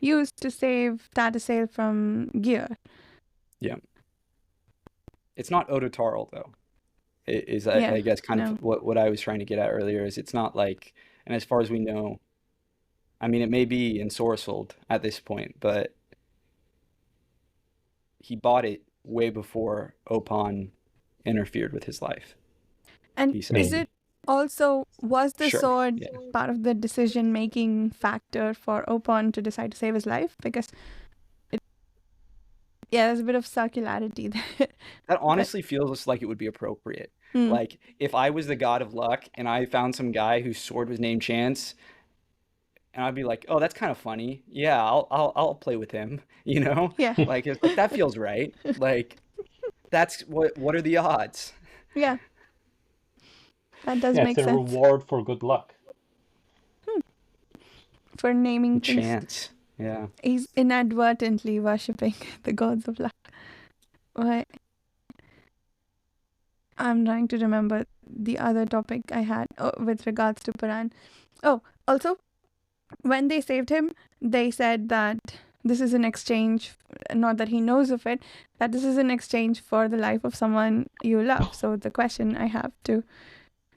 used to save Tatasale from Gear. yeah. It's not Odotarl though. It is Yeah, I guess kind no. of what I was trying to get at earlier is it's not like, and as far as we know, I mean, it may be ensorcelled at this point, but he bought it way before Opon interfered with his life. And He is said, it also, was the sure, sword yeah. part of the decision-making factor for Opon to decide to save his life? Because, there's a bit of circularity there. That honestly feels like it would be appropriate. Hmm. Like if I was the god of luck and I found some guy whose sword was named Chance, and I'd be like, "Oh, that's kind of funny. Yeah, I'll play with him." You know, Yeah, like it's like that feels right. Like that's what are the odds? yeah, that does Yeah, make it's a sense reward for good luck. for naming things. Chance. Yeah. He's inadvertently worshipping the gods of luck. Why? I'm trying to remember the other topic I had with regards to Paran. Oh, also, when they saved him, they said that this is an exchange, not that he knows of it, that this is an exchange for the life of someone you love. So the question I have to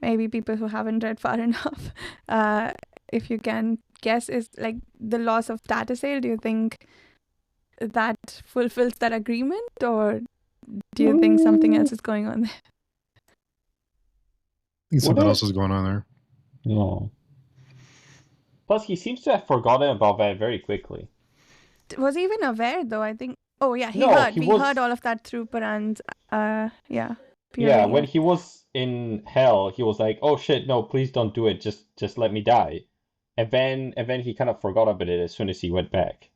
maybe people who haven't read far enough, if you can guess, is like the loss of Tatasale. Do you think that fulfills that agreement, or do you think something else is going on there? I think Would something it? else is going on there. No. Plus, he seems to have forgotten about that very quickly. Was he even aware though? I think. Oh yeah, he No, heard. he We was. heard all of that through Paran's. Yeah. Yeah, POV. when Yeah. he was in hell, he was like, "Oh shit, no, please don't do it. Just let me die." And then he kind of forgot about it as soon as he went back.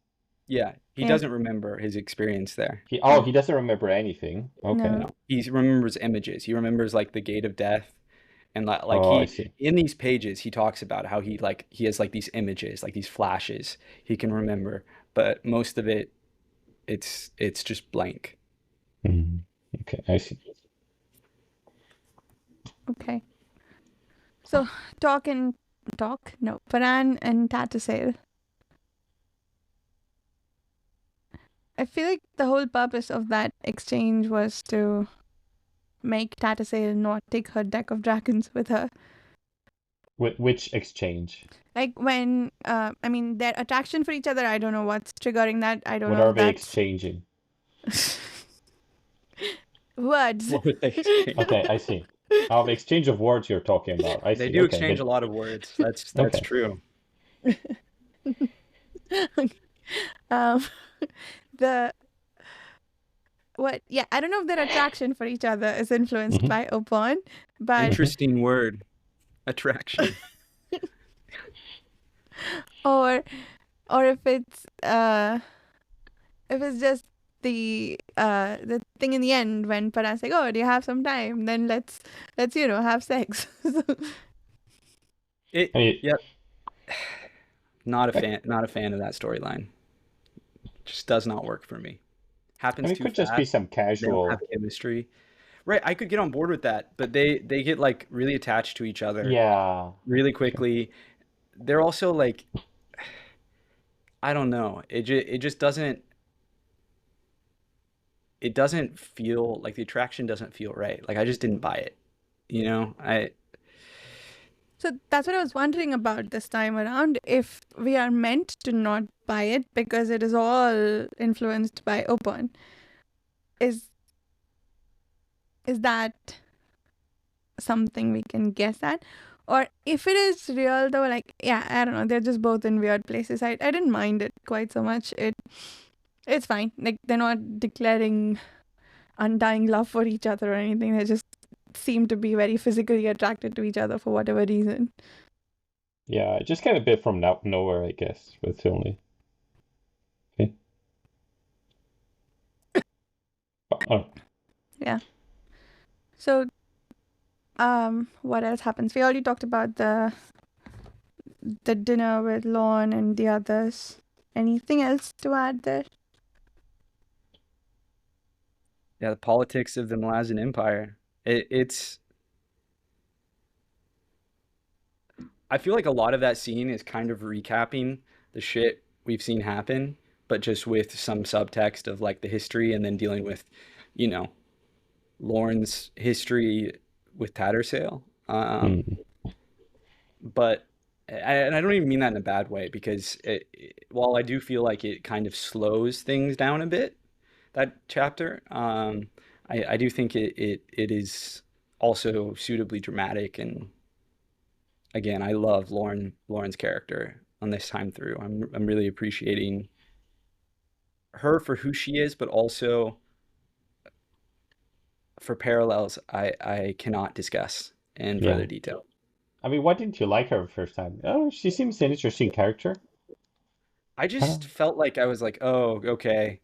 Yeah. He Yeah. doesn't remember his experience there. He doesn't remember anything. Okay. No. No. He remembers images. He remembers like the gate of death. And like Oh, I he see. in these pages he talks about how he has like these images, like these flashes he can remember, but most of it it's just blank. Okay, I see. Okay. So Paran and Tatasale. I feel like the whole purpose of that exchange was to make Tatasale not take her deck of dragons with her. Which exchange? Like when, I mean, their attraction for each other, I don't know what's triggering that. I don't What know are if they that's exchanging? What words. would they exchange? Okay, I see. The exchange of words you're talking about. I They see. do Okay, exchange a but lot of words. That's okay. true. Um, the what? Yeah, I don't know if their attraction for each other is influenced by Opon, but Interesting word. Attraction. or if it's just the thing in the end when Paran's like, oh, do you have some time? Then let's have sex. It I mean, yep. Not a fan of that storyline. Just does not work for me. Happens it too could just be fast. some They don't have casual. chemistry. Right, I could get on board with that, but they get like really attached to each other Yeah. really Okay. quickly. They're also like, I don't know. It just doesn't feel like the attraction doesn't feel right. Like I just didn't buy it. You know? So that's what I was wondering about this time around. If we are meant to not buy it because it is all influenced by Opon, is that something we can guess at? Or if it is real though, like, yeah, I don't know, they're just both in weird places. I didn't mind it quite so much. It's fine. Like they're not declaring undying love for each other or anything. They just seem to be very physically attracted to each other for whatever reason. Yeah, it just came a bit from nowhere, I guess, with only. Okay. Oh, Yeah. So What else happens? We already talked about the dinner with Lorne and the others. Anything else to add there? Yeah, the politics of the Malazan Empire. It's I feel like a lot of that scene is kind of recapping the shit we've seen happen, but just with some subtext of like the history and then dealing with, you know, Lorne's history with Tattersail. Mm. But and I don't even mean that in a bad way because while I do feel like it kind of slows things down a bit, that chapter, I do think it is also suitably dramatic. And again, I love Lauren's character on this time through. I'm really appreciating her for who she is, but also for parallels I cannot discuss in Yeah. further detail. I mean, why didn't you like her first time? Oh, she seems an interesting character. I just felt like I was like, oh, okay,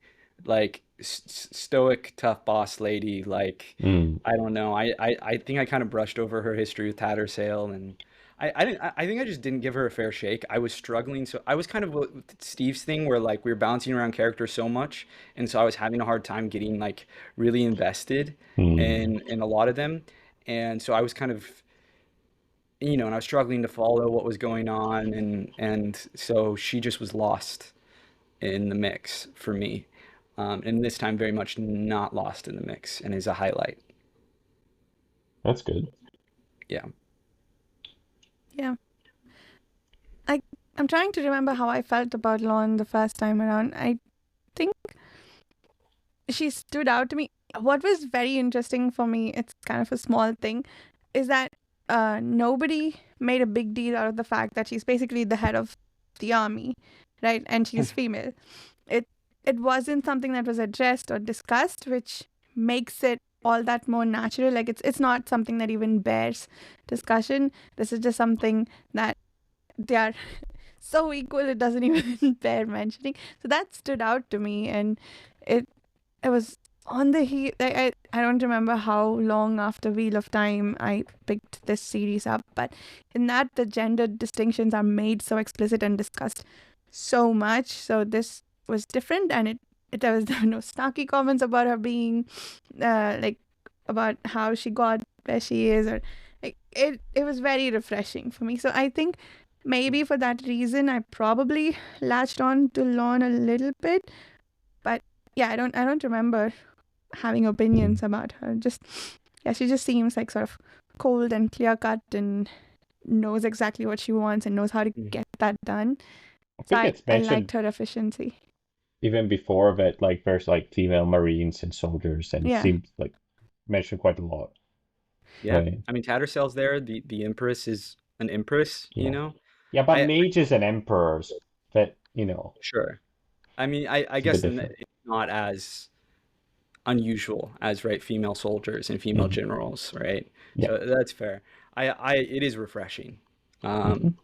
like stoic, tough boss lady. Like, Mm. I don't know. I think I kind of brushed over her history with Tattersail, and I didn't. I think I just didn't give her a fair shake. I was struggling, so I was kind of with Steve's thing where like we were bouncing around characters so much, and so I was having a hard time getting like really invested Mm. in a lot of them, and so I was kind of and I was struggling to follow what was going on, and so she just was lost in the mix for me. And this time very much not lost in the mix and is a highlight. That's good. Yeah. Yeah. I'm trying to remember how I felt about Lorne the first time around. I think she stood out to me. What was very interesting for me, it's kind of a small thing, is that nobody made a big deal out of the fact that she's basically the head of the army, right? And she's female. It wasn't something that was addressed or discussed, which makes it all that more natural. Like it's not something that even bears discussion. This is just something that they are so equal it doesn't even bear mentioning. So that stood out to me, and it it was on the heat. I don't remember how long after Wheel of Time I picked this series up, but in that the gender distinctions are made so explicit and discussed so much. So this was different, and there was no snarky comments about her being like about how she got where she is, or like it was very refreshing for me. So I think maybe for that reason I probably latched on to Lorne a little bit. But yeah, I don't remember having opinions about her. Just yeah, she just seems like sort of cold and clear cut and knows exactly what she wants and knows how to get that done. I So think it's I mentioned liked her efficiency. even before that, like there's like female Marines and soldiers, and it Yeah. seems like mentioned quite a lot. Yeah. Right. I mean, Tattersail's there. The Empress is an Empress, Yeah. Yeah, but I mages and emperors, that, sure. I mean, I it's a bit guess different. it's not as unusual as right female soldiers and female Mhm. generals, right? Yeah. So that's fair. It is refreshing. Mhm.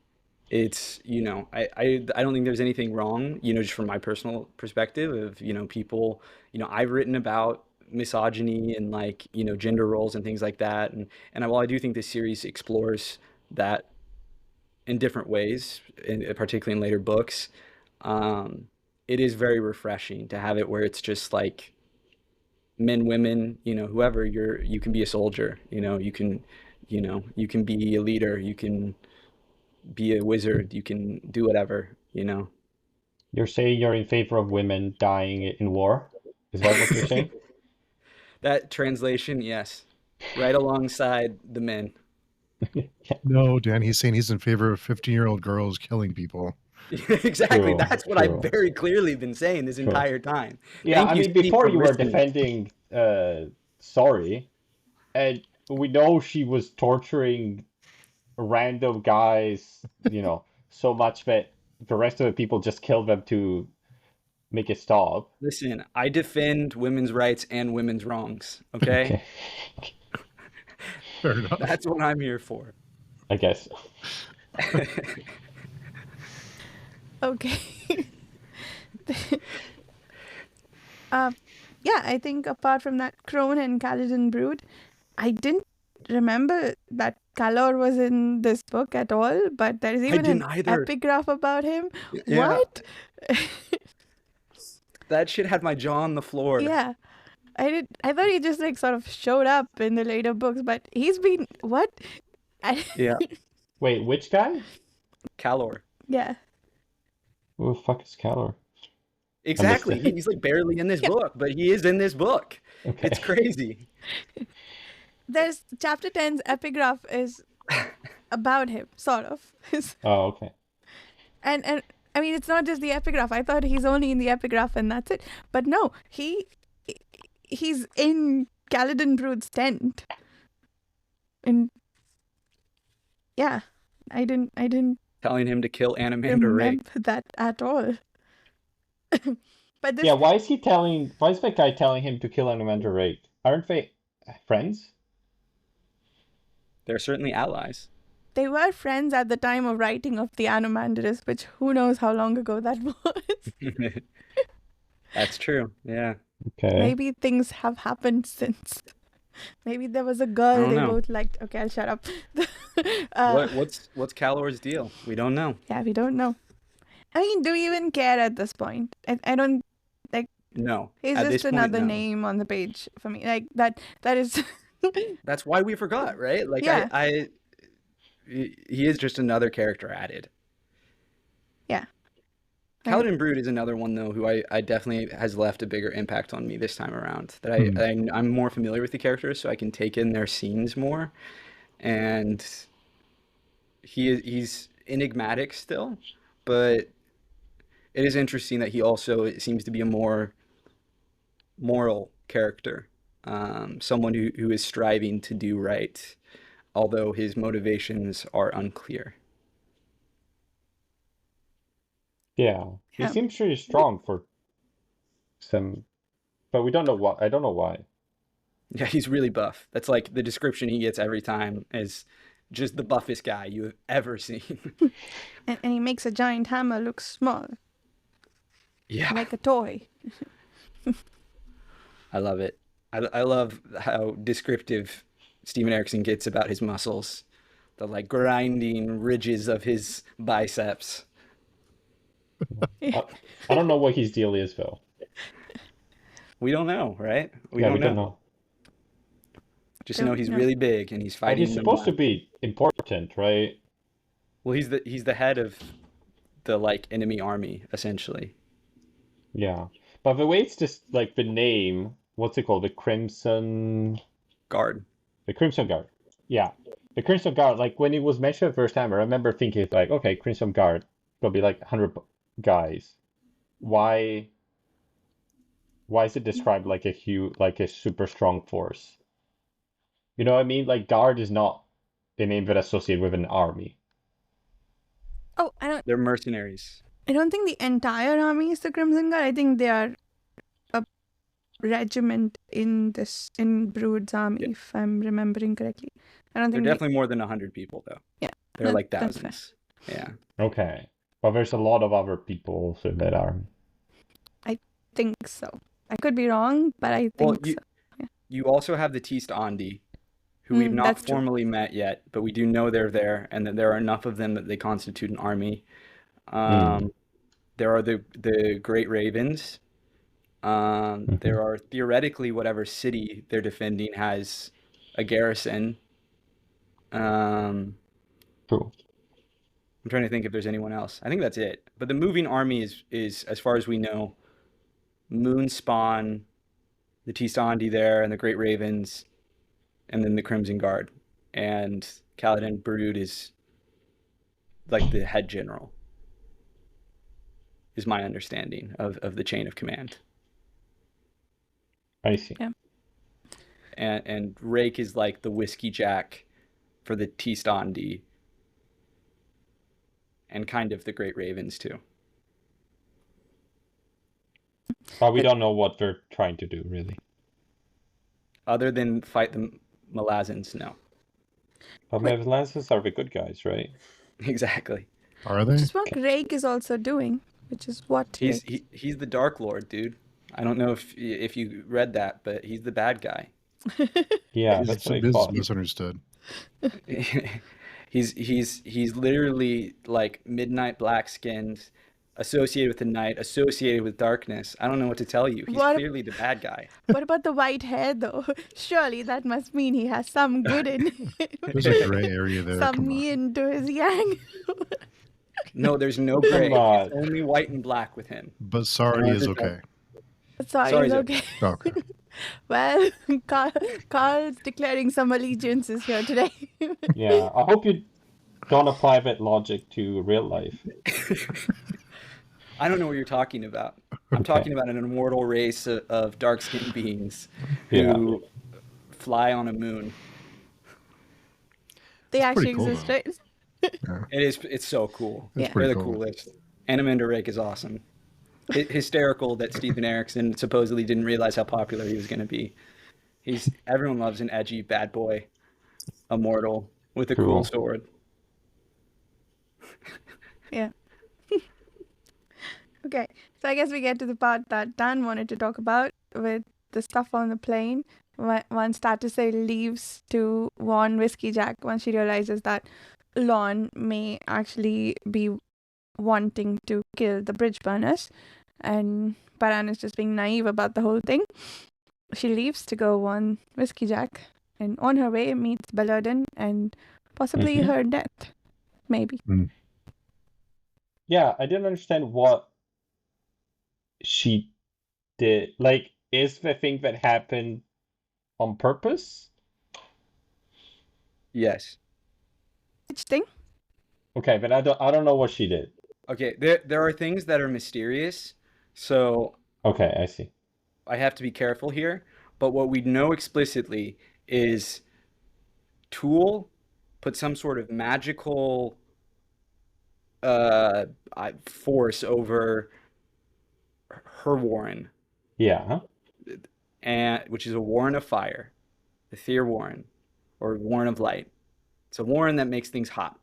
It's I don't think there's anything wrong, just from my personal perspective of people, I've written about misogyny and like gender roles and things like that, and while I do think this series explores that in different ways, particularly in later books, it is very refreshing to have it where it's just like men, women, whoever you can be a soldier, you can be a leader, you can be a wizard, you can do whatever. You're saying you're in favor of women dying in war? Is that what you're saying? That translation, yes, right alongside the men. No, Dan, he's saying he's in favor of 15-year-old girls killing people. Exactly. True, That's what I've true, very clearly been saying this true. entire time. Yeah, Thank I you, mean, Steve, before for you were listening. defending Sorry, and we know she was torturing random guys, so much that the rest of the people just killed them to make it stop. Listen, I defend women's rights and women's wrongs, okay? Okay, Fair enough. That's what I'm here for. I guess. Okay. Yeah, I think apart from that Crone and Kaladin brood, I didn't remember that Kalor was in this book at all, but there is even didn't an either. epigraph about him. Yeah. What? That shit had my jaw on the floor. Yeah. I thought he just like sort of showed up in the later books, but he's been what? Yeah. Wait, which guy? Calor. Yeah. Who the fuck is Calor? Exactly. He's like barely in this book, but he is in this book. Okay. It's crazy. There's chapter 10's epigraph is about him, sort of. Oh, okay. And I mean, it's not just the epigraph. I thought he's only in the epigraph and that's it. But no, he's in Kaladin Brood's tent. And yeah, I didn't Telling him to kill Animander Ray. remember that at all. But this, Yeah, why is that guy telling him to kill Animander Ray? Aren't they friends? They're certainly allies. they were friends at the time of writing of the Anomandaris, which who knows how long ago that was. That's true. Yeah. Okay. Maybe things have happened since. Maybe there was a girl don't they know. both liked. Okay, I'll shut up. What's Calor's deal? We don't know. Yeah, we don't know. I mean, do we even care at this point? I don't. No. He's At this just point, another no. name on the page for me. Like that is. That's why we forgot, right? Like Yeah. he is just another character added. Yeah. Kaladin Brood is another one though who I definitely has left a bigger impact on me this time around. That I'm more familiar with the characters, so I can take in their scenes more. And he's enigmatic still, but it is interesting that he also seems to be a more moral character, someone who is striving to do right, although his motivations are unclear. Yeah. He Yeah. seems pretty strong for some, but we don't know why. I don't know why. Yeah, he's really buff. That's like the description he gets every time is just the buffest guy you have ever seen. And he makes a giant hammer look small, Yeah, like a toy. I love it. I love how descriptive Steven Erikson gets about his muscles, the like grinding ridges of his biceps. I don't know what his deal is though. We don't know, right? We Yeah, don't we don't know. know. Just Don't know he's know. really big and he's But fighting he's them. supposed to be important, right? Well, he's the head of the like enemy army essentially. Yeah. But the way it's just like the name, what's it called? The Crimson Guard. Guard. Yeah. The Crimson Guard, like when it was mentioned the first time, I remember thinking like, okay, Crimson Guard, there'll be like 100 guys. Why is it described like a super strong force? You know what I mean? Like Guard is not a name that associated with an army. Oh, They're mercenaries. I don't think the entire army is the Crimson Guard. I think they are a regiment in Brood's army, if I'm remembering correctly. I don't They're think definitely more than 100 people though. Yeah, They're like that's fair. thousands. Yeah. Okay. But there's a lot of other people also in that army. think so. I could be wrong, but I Well, think so. you also have the Tist Andi, who we've not That's true. formally met yet, but we do know they're there, and that there are enough of them that they constitute an army. There are the Great Ravens. There are theoretically whatever city they're defending has a garrison. I'm True. trying to think if there's anyone else. I think that's it. But the moving army is as far as we know, Moonspawn, the Tist Andi there, and the Great Ravens, and then the Crimson Guard. And Kaladin Brood is like the head general, is my understanding of the chain of command. I see. Yeah. And Rake is like the whiskey jack for the Tist Andi, and kind of the Great Ravens too. But we don't know what they're trying to do, really. Other than fight the Malazans, no. But Malazans are the good guys, right? Exactly. Are they? Which is what Rake is also doing, which is what He's the Dark Lord, dude. I don't know if you read that, but he's the bad guy. Yeah, He's that's what I thought. misunderstood. He's literally like midnight black skinned, associated with the night, associated with darkness. I don't know what to tell you. He's What clearly the bad guy. what about the white hair though? Surely that must mean he has some good in it. There's a gray area there. Some Come on. yin to his yang. No, there's no gray. Come on. It's only white and black with him. But sorry is okay. Sorry, Sorry's it's okay. Okay. Well, Carl's declaring some allegiances here today. Yeah, I hope you don't apply that logic to real life. I don't know what you're talking about. I'm talking about an immortal race of dark-skinned beings Yeah. who fly on a moon. They actually pretty cool, exist, though. right? It's so cool. Yeah. They're pretty the cool. coolest. Anna Rake is awesome. Hysterical that Steven Erikson supposedly didn't realize how popular he was going to be. Everyone loves an edgy bad boy, immortal with a cool Cool. sword. Yeah. Okay, so I guess we get to the part that Dan wanted to talk about with the stuff on the plane. Once Statusay leaves to warn Whiskey Jack, once she realizes that Lon may actually be wanting to kill the bridge burners, and Paran is just being naive about the whole thing. She leaves to go warn Whiskey Jack, and on her way meets Belladon and possibly Mhm. her death, maybe. Yeah, I didn't understand what she did. Like, is the thing that happened on purpose? Yes. Which thing? Okay, but I don't know what she did. Okay, there are things that are mysterious, so Okay, I see. I have to be careful here. But what we know explicitly is Tool put some sort of magical force over her Warren, Yeah. and which is a Warren of fire, the Fear Warren, or Warren of light. It's a Warren that makes things hot,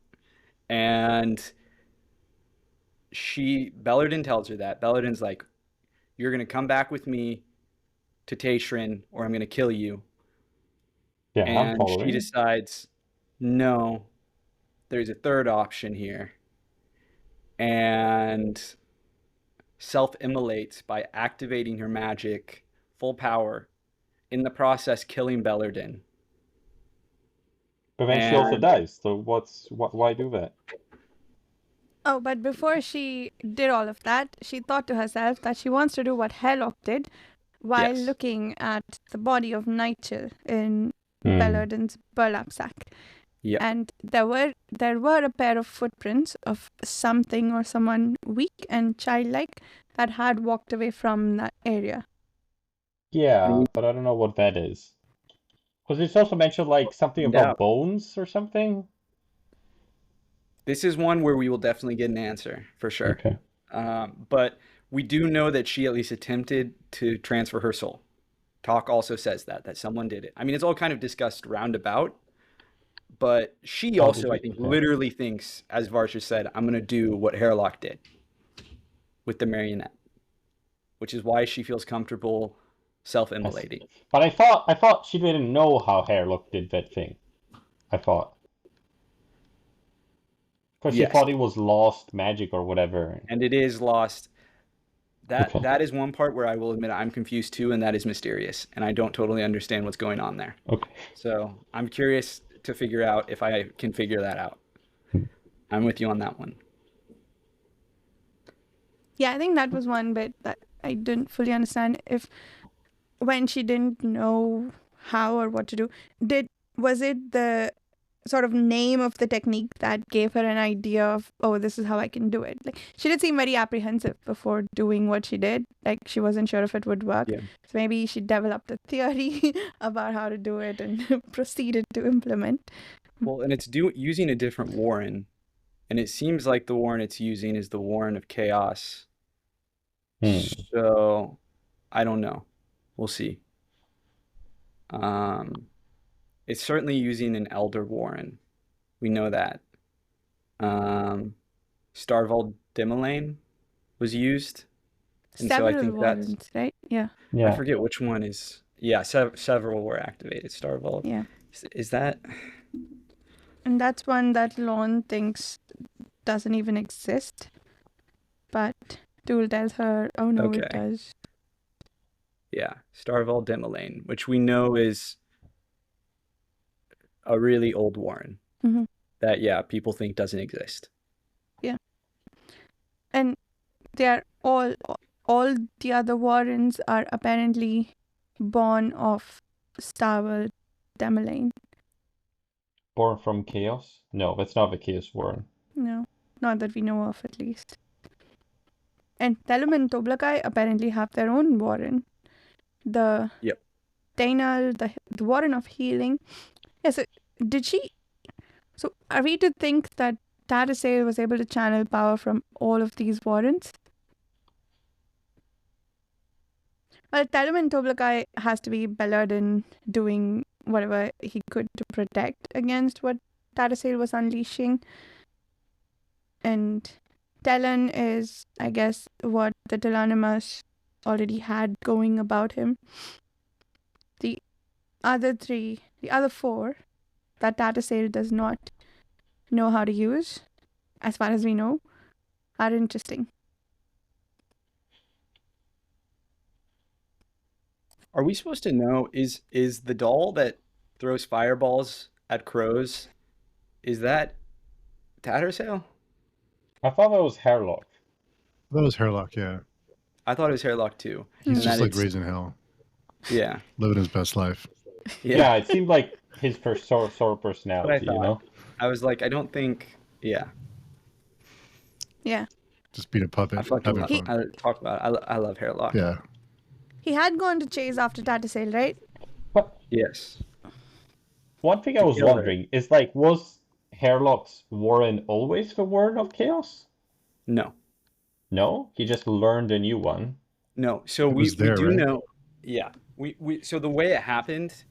and Belladon tells her that. Belladon's like, "You're gonna come back with me to Tayshrin, or I'm gonna kill you." Yeah, I'm And she following. decides, no, there's a third option here, and self-immolates by activating her magic full power, in the process killing Belladon. But then she also And dies. So why do that? Oh, but before she did all of that, she thought to herself that she wants to do what Herlock did while yes, looking at the body of Nigel in Hmm. Belladon's burlap sack. Yep. And there were a pair of footprints of something or someone weak and childlike that had walked away from that area. Yeah, but I don't know what that is. Because it's also mentioned like something Find about out. bones or something. This is one where we will definitely get an answer for sure. Okay. But we do know that she at least attempted to transfer her soul. Talk also says that someone did it. I mean, it's all kind of discussed roundabout, but she Oh, also, did I you? think, Okay. literally thinks, as Varsha said, I'm going to do what Herlock did with the marionette, which is why she feels comfortable self-immolating. But I thought she didn't know how Hairlock did that thing. I thought. Because she Yes. thought it was lost magic or whatever. And it is lost. Okay. That is one part where I will admit I'm confused too, and that is mysterious, and I don't totally understand what's going on there. Okay. So I'm curious to figure out if I can figure that out. I'm with you on that one. Yeah, I think that was one bit that I didn't fully understand. When she didn't know how or what to do, was it the sort of name of the technique that gave her an idea of, oh, this is how I can do it? Like, she did seem very apprehensive before doing what she did. Like, she wasn't sure if it would work. Yeah. So maybe she developed a theory about how to do it and proceeded to implement. Well, and it's using a different Warren, and it seems like the Warren it's using is the Warren of Chaos. So I don't know. We'll see. It's certainly using an Elder Warren. We know that. Starvald Dimmelane was used. And so I Several think that's, warrants, right? Yeah. I Yeah. forget which one is Yeah, several were activated. Starvolt. Yeah. Is that And that's one that Lorne thinks doesn't even exist. But Tool tells her, oh no, it okay? does. Yeah, Starvolt Demolane, which we know is a really old Warren Hmm. that people think doesn't exist. Yeah. And they are all the other Warrens are apparently born of Starvald Demolane. Born from chaos? No, that's not the Chaos Warren. No, not that we know of at least. And Telem and Toblakai apparently have their own Warren. The Yep. Dainal, the Warren of Healing. Yeah, so did she... So are we to think that Tadasale was able to channel power from all of these Warrens? Well, Telem and Toblakai has to be Belladin doing whatever he could to protect against what Tadasale was unleashing. And Talon is, I guess, what the Telanimus already had going about him. The other four, that Tadasale does not know how to use, as far as we know, are interesting. Are we supposed to know, is the doll that throws fireballs at crows, is that Tattersail? I thought that was Hairlock. That was Hairlock, yeah. I thought it was Hairlock too. He's And just that like it's- raising hell, Yeah. living his best life. Yeah, it seemed like his sort of personality, you thought. know? I was like, I don't think. Yeah. Yeah. Just being a puppet, I fucking having love, fun. I talked about it. I love Hairlock. Yeah. He had gone to chase after Tadasale, right? But Yes. one thing I was Killer. wondering is like, was Hairlock's Warren always the Warren of Chaos? No. No, he just learned a new one. No. So It we was there, do right? know. Yeah. We so the way it happened,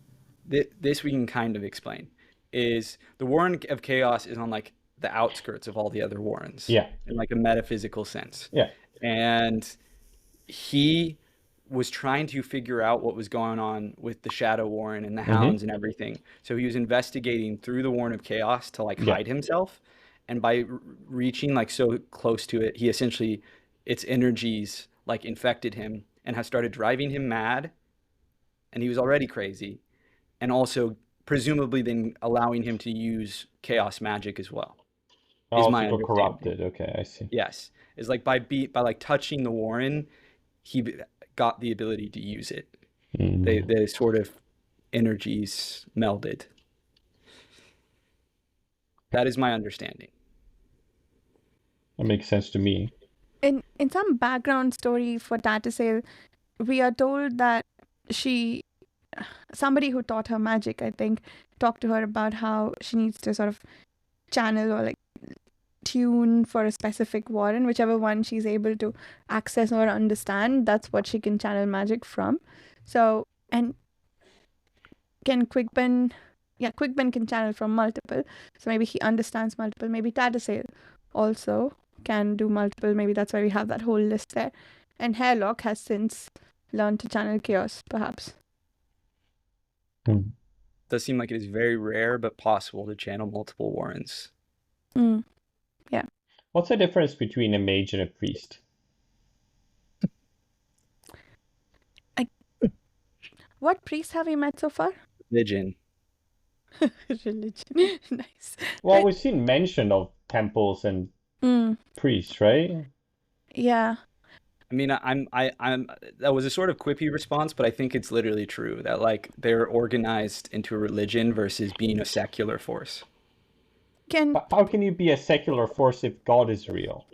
this we can kind of explain, is the Warren of Chaos is on like the outskirts of all the other Warrens. Yeah. In like a metaphysical sense. Yeah. And he was trying to figure out what was going on with the Shadow Warren and the Hounds and everything. So he was investigating through the Warren of Chaos to like Yeah. hide himself. And by reaching like so close to it, he essentially, its energies like infected him and has started driving him mad. And he was already crazy. And also presumably then allowing him to use chaos magic as well. Oh, my super understanding. corrupted. Okay, I see. Yes. It's like by like touching the Warren, he got the ability to use it. They sort of energies melded. That is my understanding. That makes sense to me. In some background story for Tadasale, we are told that somebody who taught her magic, I think, talked to her about how she needs to sort of channel or like tune for a specific Warren, whichever one she's able to access or understand, that's what she can channel magic from. So, and Quickben can channel from multiple. So maybe he understands multiple. Maybe Tadasale also can do multiple. Maybe that's why we have that whole list there. And Hairlock has since learned to channel chaos, perhaps. Does seem like it is very rare but possible to channel multiple Warrens. Yeah. What's the difference between a mage and a priest? What priests have we met so far? Religion. Religion. Nice. Well, we've seen mention of temples and priests, right? Yeah. I mean, I'm that was a sort of quippy response, but I think it's literally true that like they're organized into a religion versus being a secular force. But how can you be a secular force if God is real?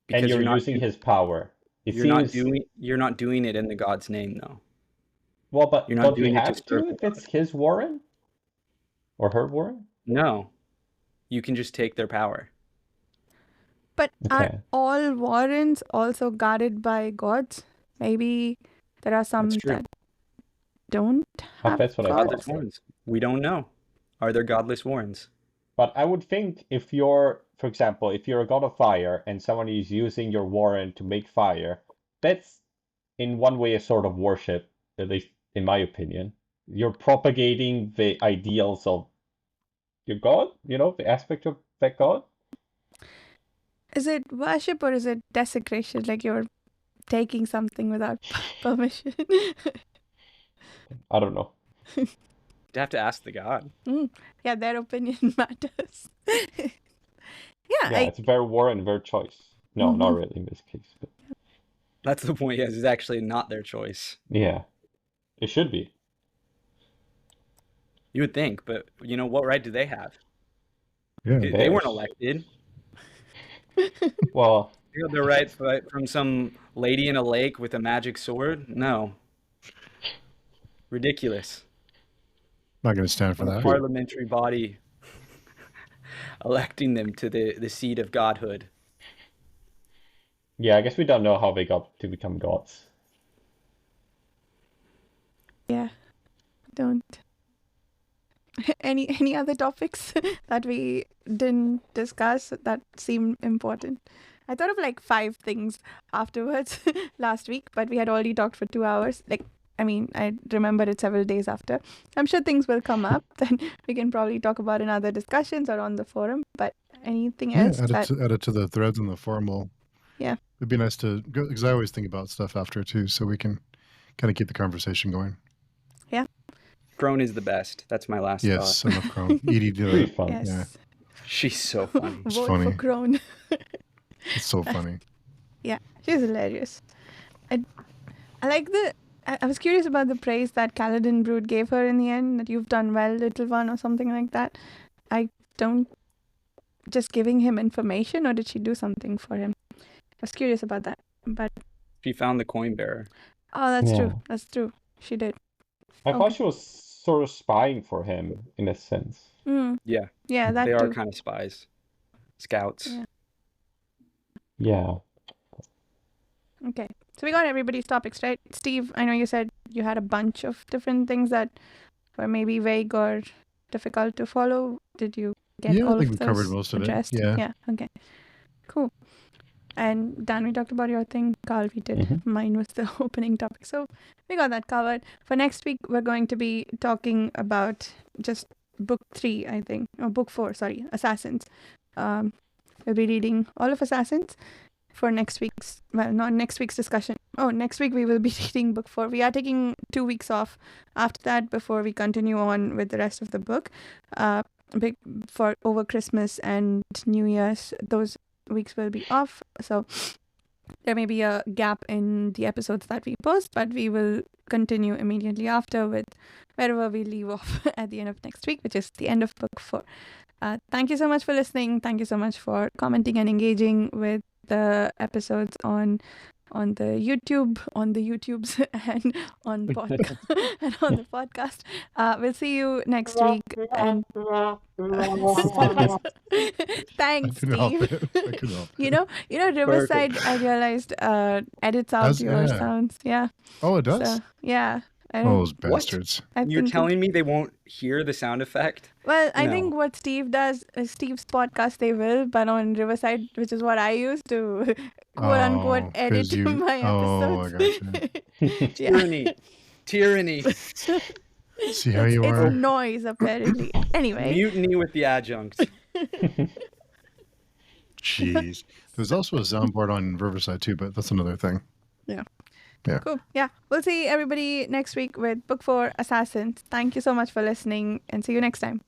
Because And you're not using his power. It you're not doing it in the God's name though. Well, but You're not don't doing you it to have serve to if the it's his Warren? Or her Warren? No. You can just take their power. But Okay. are all Warrens also guarded by gods? Maybe there are some That's true. that don't have That's what I gods. Godless Warrens. We don't know. Are there godless Warrens? But I would think if you're, for example, if you're a god of fire and someone is using your Warren to make fire, that's in one way, a sort of worship, at least in my opinion. You're propagating the ideals of your god, the aspect of that god. Is it worship or is it desecration? Like you're taking something without permission? I don't know. You'd have to ask the god. Yeah, their opinion matters. Yeah, it's their war and their choice. No, not really in this case. But That's the point. Yes, it's actually not their choice. yeah, it should be. You would think, but what right do they have? Yeah. They weren't Theirs. elected. Well, They got the right from some lady in a lake with a magic sword? No. Ridiculous. Not going to stand for A that. parliamentary body electing them to the seat of godhood. yeah, I guess we don't know how they got to become gods. Yeah, don't. Any other topics that we didn't discuss that seemed important? I thought of like 5 things afterwards last week, but we had already talked for 2 hours. I remembered it several days after. I'm sure things will come up. Then we can probably talk about in other discussions or on the forum. But anything Yeah, else? add it to the threads in the forum. Yeah. It'd be nice to go, because I always think about stuff after too, so we can kind of keep the conversation going. Crone is the best. That's my last Yes, thought. I love Crone. Edie did Pretty it. fun. Yes. Yeah. She's so funny. It's Vote funny. for Crone. It's so funny. Yeah, she's hilarious. I like I was curious about the praise that Kaladin Brood gave her in the end, that you've done well, little one, or something like that. I don't... Just giving him information, or did she do something for him? I was curious about that. But, She found the coin bearer. oh, that's Yeah. true. That's true. She did. I thought Okay. she was sort of spying for him in a sense. Yeah, Yeah, that they too. are kind of spies. Scouts. Yeah. Yeah. Okay. So we got everybody's topics, right? Steve, I know you said you had a bunch of different things that were maybe vague or difficult to follow. Did you get Yeah, I all think of we covered those most of it. addressed? Yeah. Yeah, okay. Cool. And Dan, we talked about your thing. Carl, we did. Mhm. Mine was the opening topic. So we got that covered. For next week, we're going to be talking about just book 3, I think. Or book 4, sorry. Assassins. We'll be reading all of Assassins for next week's, well, not next week's discussion. Oh, next week we will be reading book 4. We are taking 2 weeks off after that before we continue on with the rest of the book. For over Christmas and New Year's, those weeks will be off. So there may be a gap in the episodes that we post, but we will continue immediately after with wherever we leave off at the end of next week, which is the end of book 4. Thank you so much for listening. Thank you so much for commenting and engaging with the episodes on the YouTubes and on the podcast. We'll see you next week. And thanks, I couldn't help Steve. it. I couldn't help it. You know, Riverside. I realized edits out your yeah. sounds. Yeah. Oh, it does? So yeah. I Oh, don't. those bastards. I You're think telling me they won't hear the sound effect? Well, I No. think what Steve does, Steve's podcast, they will, but on Riverside, which is what I use to quote unquote Oh, edit 'cause you- my oh, I episodes. Yeah. Tyranny. Tyranny. See how you It's are? noise, apparently. Anyway, Mutiny with the adjunct. Jeez. There's also a soundboard on Riverside too, but that's another thing. cool. Yeah. We'll see everybody next week with Book 4 Assassins. Thank you so much for listening and see you next time.